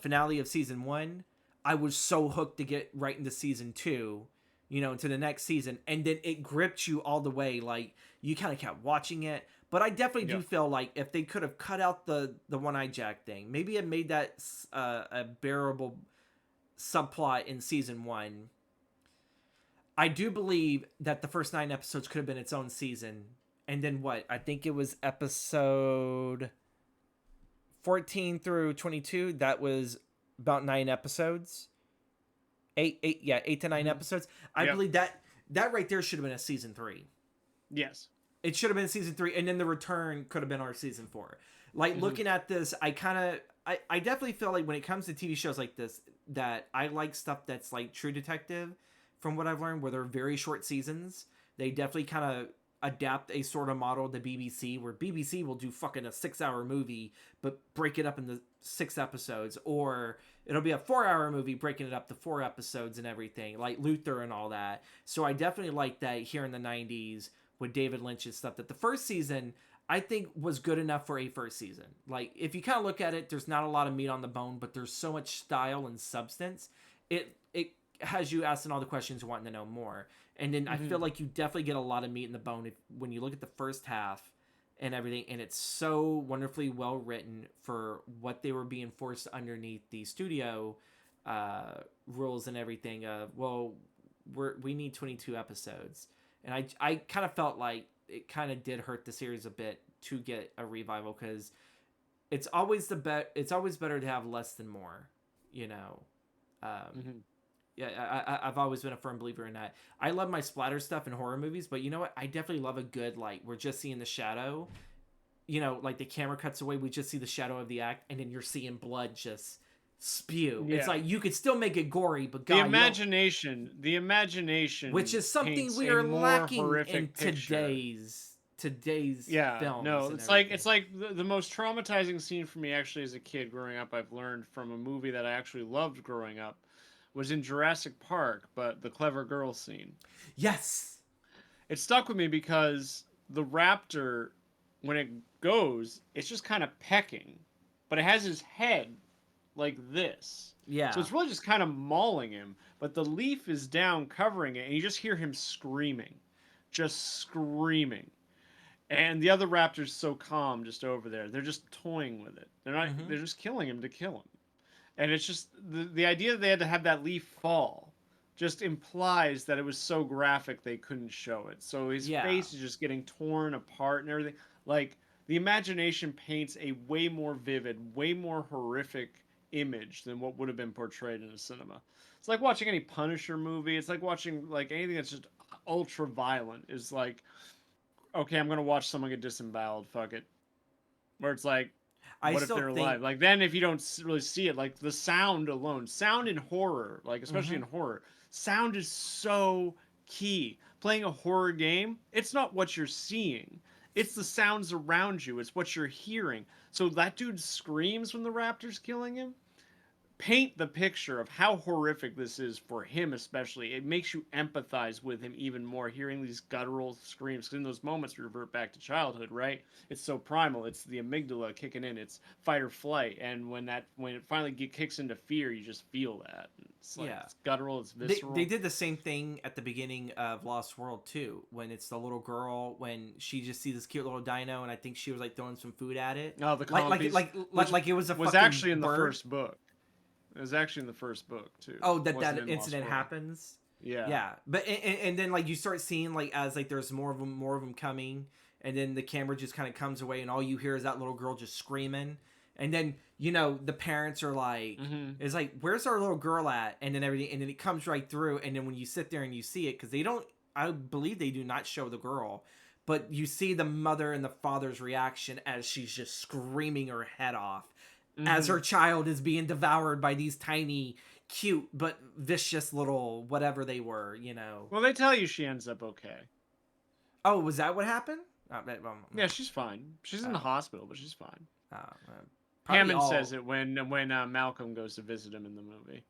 finale of season 1, I was so hooked to get right into season 2, you know, to the next season. And then it gripped you all the way. Like, you kind of kept watching it. But I definitely Yeah. do feel like if they could have cut out the one-eyed Jack thing, maybe it made that a bearable subplot in season 1. I do believe that the first 9 episodes could have been its own season. And then what? I think it was episode 14 through 22. That was about 9 episodes. Eight to 9 episodes. I Yep. believe that right there should have been a season 3. Yes. It should have been season 3, and then the return could have been our season 4. Like, looking at this, I definitely feel like when it comes to TV shows like this, that I like stuff that's like True Detective, from what I've learned, where they're very short seasons. They definitely kind of adapt a sort of model to BBC, where BBC will do fucking a 6-hour movie, but break it up into 6 episodes, or it'll be a 4-hour movie breaking it up to 4 episodes and everything, like Luther and all that. So I definitely like that here in the 90s with David Lynch's stuff, that the first season I think was good enough for a first season. Like, if you kind of look at it, there's not a lot of meat on the bone, but there's so much style and substance. It has you asking all the questions, wanting to know more. And then I feel like you definitely get a lot of meat in the bone when you look at the first half and everything, and it's so wonderfully well written for what they were being forced underneath the studio rules and everything of, well, we need 22 episodes. And I kind of felt like it kind of did hurt the series a bit to get a revival, because it's always better to have less than more, you know. Yeah, I've always been a firm believer in that. I love my splatter stuff in horror movies, but you know what? I definitely love a good, like, we're just seeing the shadow, you know, like the camera cuts away, we just see the shadow of the act, and then you're seeing blood just spew. Yeah. It's like, you could still make it gory, but God, the imagination, which is something paints we a are more lacking horrific in picture. today's Yeah, films. no, and it's like everything. the most traumatizing scene for me actually as a kid growing up. I've learned from a movie that I actually loved growing up, was in Jurassic Park, but the clever girl scene. Yes. It stuck with me because the raptor, when it goes, it's just kind of pecking, but it has his head like this. Yeah. So it's really just kind of mauling him, but the leaf is down covering it, and you just hear him screaming. Just screaming. And the other raptor's so calm just over there. They're just toying with it. They're just killing him to kill him. And it's just the idea that they had to have that leaf fall just implies that it was so graphic they couldn't show it. So his face is just getting torn apart and everything. Like, the imagination paints a way more vivid, way more horrific image than what would have been portrayed in a cinema. It's like watching any Punisher movie. It's like watching like anything that's just ultra violent. Is like, okay, I'm gonna watch someone get disemboweled. Fuck it. Where it's like, what if they're alive? Like, then if you don't really see it, like the sound alone, sound in horror, like especially in horror, sound is so key. Playing a horror game, it's not what you're seeing. It's the sounds around you. It's what you're hearing. So that dude screams when the raptor's killing him. Paint the picture of how horrific this is for him, especially. It makes you empathize with him even more, hearing these guttural screams. Because in those moments, we revert back to childhood, right? It's so primal. It's the amygdala kicking in. It's fight or flight. And when it finally kicks into fear, you just feel that. It's like, it's guttural. It's visceral. They did the same thing at the beginning of Lost World too, when it's the little girl, when she just sees this cute little dino, and I think she was like throwing some food at it. Oh, the compies, like it was a was fucking actually in the bird. First book. It was actually in the first book too. Oh, that incident happens. Yeah. But and then like you start seeing like as like there's more of them coming, and then the camera just kind of comes away, and all you hear is that little girl just screaming, and then you know the parents are like, it's like, where's our little girl at? And then everything, and then it comes right through, and then when you sit there and you see it, because they don't, I believe they do not show the girl, but you see the mother and the father's reaction as she's just screaming her head off. As her child is being devoured by these tiny, cute, but vicious little whatever they were, you know. Well, they tell you she ends up okay. Oh, was that what happened? Yeah, she's fine. She's in the hospital, but she's fine. Hammond says it when Malcolm goes to visit him in the movie.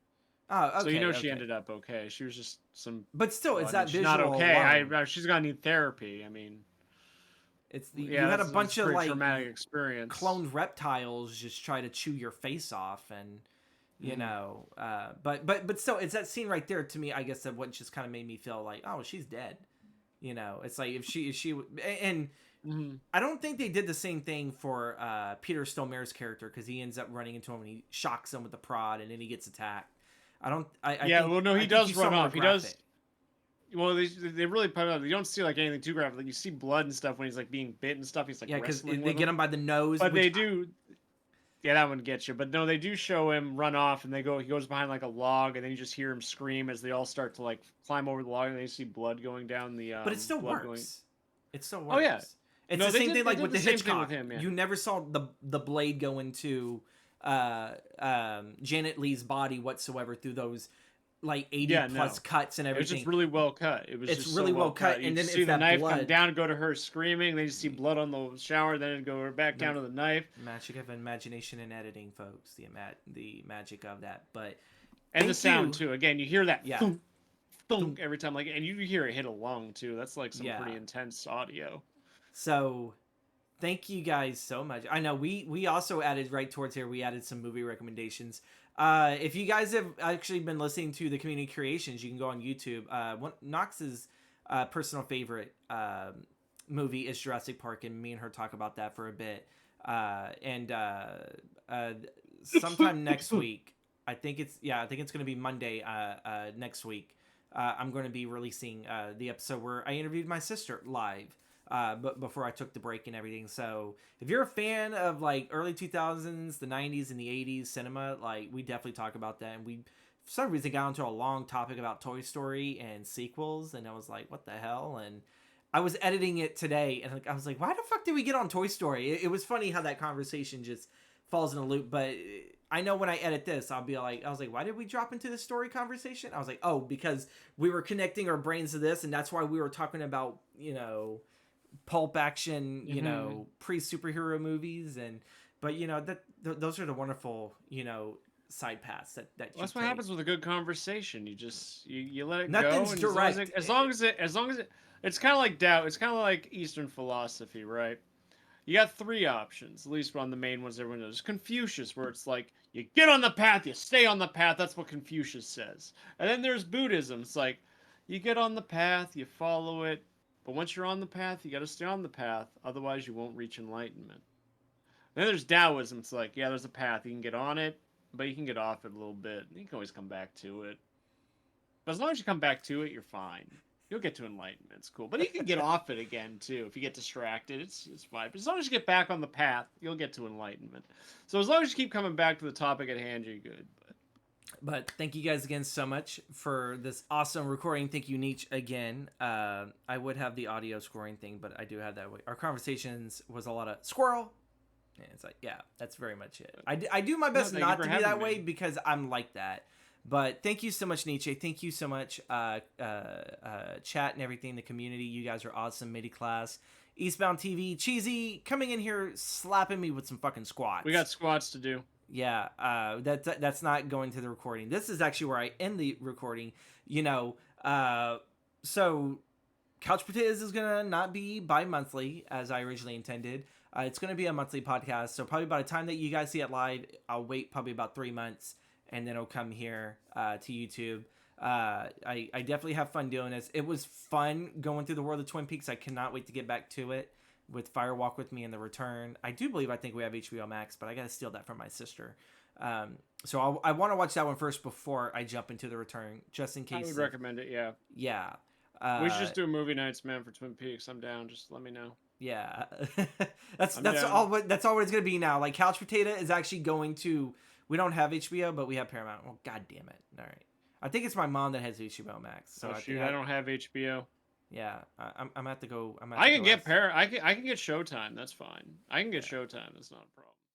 Oh, okay. So you know she ended up okay. She was just some. But still, it's that she's visual. Not okay. She's gonna need therapy. I mean. You had a bunch of like traumatic experience. Cloned reptiles just try to chew your face off, and you know, but still, it's that scene right there to me. I guess that what just kind of made me feel like, oh, she's dead. You know, it's like if she and Hmm. I don't think they did the same thing for Peter Stormare's character, because he ends up running into him and he shocks him with the prod and then he gets attacked. I don't. Yeah, well, no, I he think you does saw run more off. He does. graphic. Well, they really put it up. You don't see like anything too graphic. Like you see blood and stuff when he's like being bit and stuff. He's like Yeah, because wrestling they with get him. him by the nose, But which they do. Yeah, that one gets you. But no, they do show him run off, and they go. He goes behind like a log, and then you just hear him scream as they all start to like climb over the log, and they see blood going down the but it still blood going. works. It still Oh yeah, works. It's no, the same thing They like did with the the same thing with Hitchcock. him. Yeah. You never saw the blade go into Janet Leigh's body whatsoever through those like 80 Yeah, plus no. cuts and It was everything. just really well cut. It was It's just really so well cut, You and then see it's the that knife come blood. down, go to her screaming. Then you see blood on the shower. Then it go back down to the knife. Magic of imagination and editing, folks. The magic of that. But And thank the sound you. too. Again, you hear that Yeah. thunk, thunk every time, like, and you hear it hit a lung too. That's like some Yeah. pretty intense audio. So thank you guys so much. I know we also added right towards here. We added some movie recommendations. If you guys have actually been listening to the community creations, you can go on YouTube. Knox's personal favorite movie is Jurassic Park, and me and her talk about that for a bit. And sometime next week, I think it's going to be Monday next week. I'm going to be releasing the episode where I interviewed my sister live. But before I took the break and everything. So if you're a fan of like early 2000s, the 90s, and the 80s cinema, like we definitely talk about that. And we, for some reason, got into a long topic about Toy Story and sequels, and I was like, what the hell? And I was editing it today, and I was like, why the fuck did we get on Toy Story? It was funny how that conversation just falls in a loop, but I know when I edit this, I was like, why did we drop into the story conversation? I was like, oh, because we were connecting our brains to this, and that's why we were talking about, pulp action, pre-superhero movies. But those are the wonderful, side paths that Well, that's what happens with a good conversation. You just you let it Nothing's go. And direct. as long as it, it's kind of like doubt. It's kind of like Eastern philosophy, right? You got three options, at least on the main ones everyone knows. Confucius, where it's like you get on the path, you stay on the path. That's what Confucius says. And then there's Buddhism. It's like you get on the path, you follow it, but once you're on the path, you got to stay on the path. Otherwise, you won't reach enlightenment. And then there's Taoism. It's like, yeah, there's a path. You can get on it, but you can get off it a little bit. You can always come back to it. But as long as you come back to it, you're fine. You'll get to enlightenment. It's cool. But you can get off it again, too. If you get distracted, it's fine. But as long as you get back on the path, you'll get to enlightenment. So as long as you keep coming back to the topic at hand, you're good. But thank you guys again so much for this awesome recording. Thank you, Nietzsche, again. I would have the audio scoring thing, but I do have that way. Our conversations was a lot of squirrel. And it's like, yeah, that's very much it. I do my best not to be that way because I'm like that. But thank you so much, Nietzsche. Thank you so much, chat and everything, the community. You guys are awesome. MIDI class. Eastbound TV, Cheesy, coming in here, slapping me with some fucking squats. We got squats to do. Yeah, that's not going to the recording. This is actually where I end the recording. So Couch Potatoes is gonna not be bi-monthly as I originally intended. It's gonna be a monthly podcast. So probably by the time that you guys see it live, I'll wait probably about 3 months, and then it'll come here to YouTube. I definitely have fun doing this. It was fun going through the world of Twin Peaks. I cannot wait to get back to it with Firewalk with Me and The Return. I think we have HBO Max, but I gotta steal that from my sister. So I want to watch that one first before I jump into The Return, just in case. I would recommend it. Yeah. Yeah. We should just do a movie nights, man, for Twin Peaks. I'm down. Just let me know. Yeah. that's down. all it's gonna be now. Like Couch Potato is actually going to. We don't have HBO, but we have Paramount. Well, god damn it! All right. I think it's my mom that has HBO Max. So I don't have HBO. Yeah, I'm gonna have to go. I can get I can get Showtime. That's fine. I can get Showtime. That's not a problem.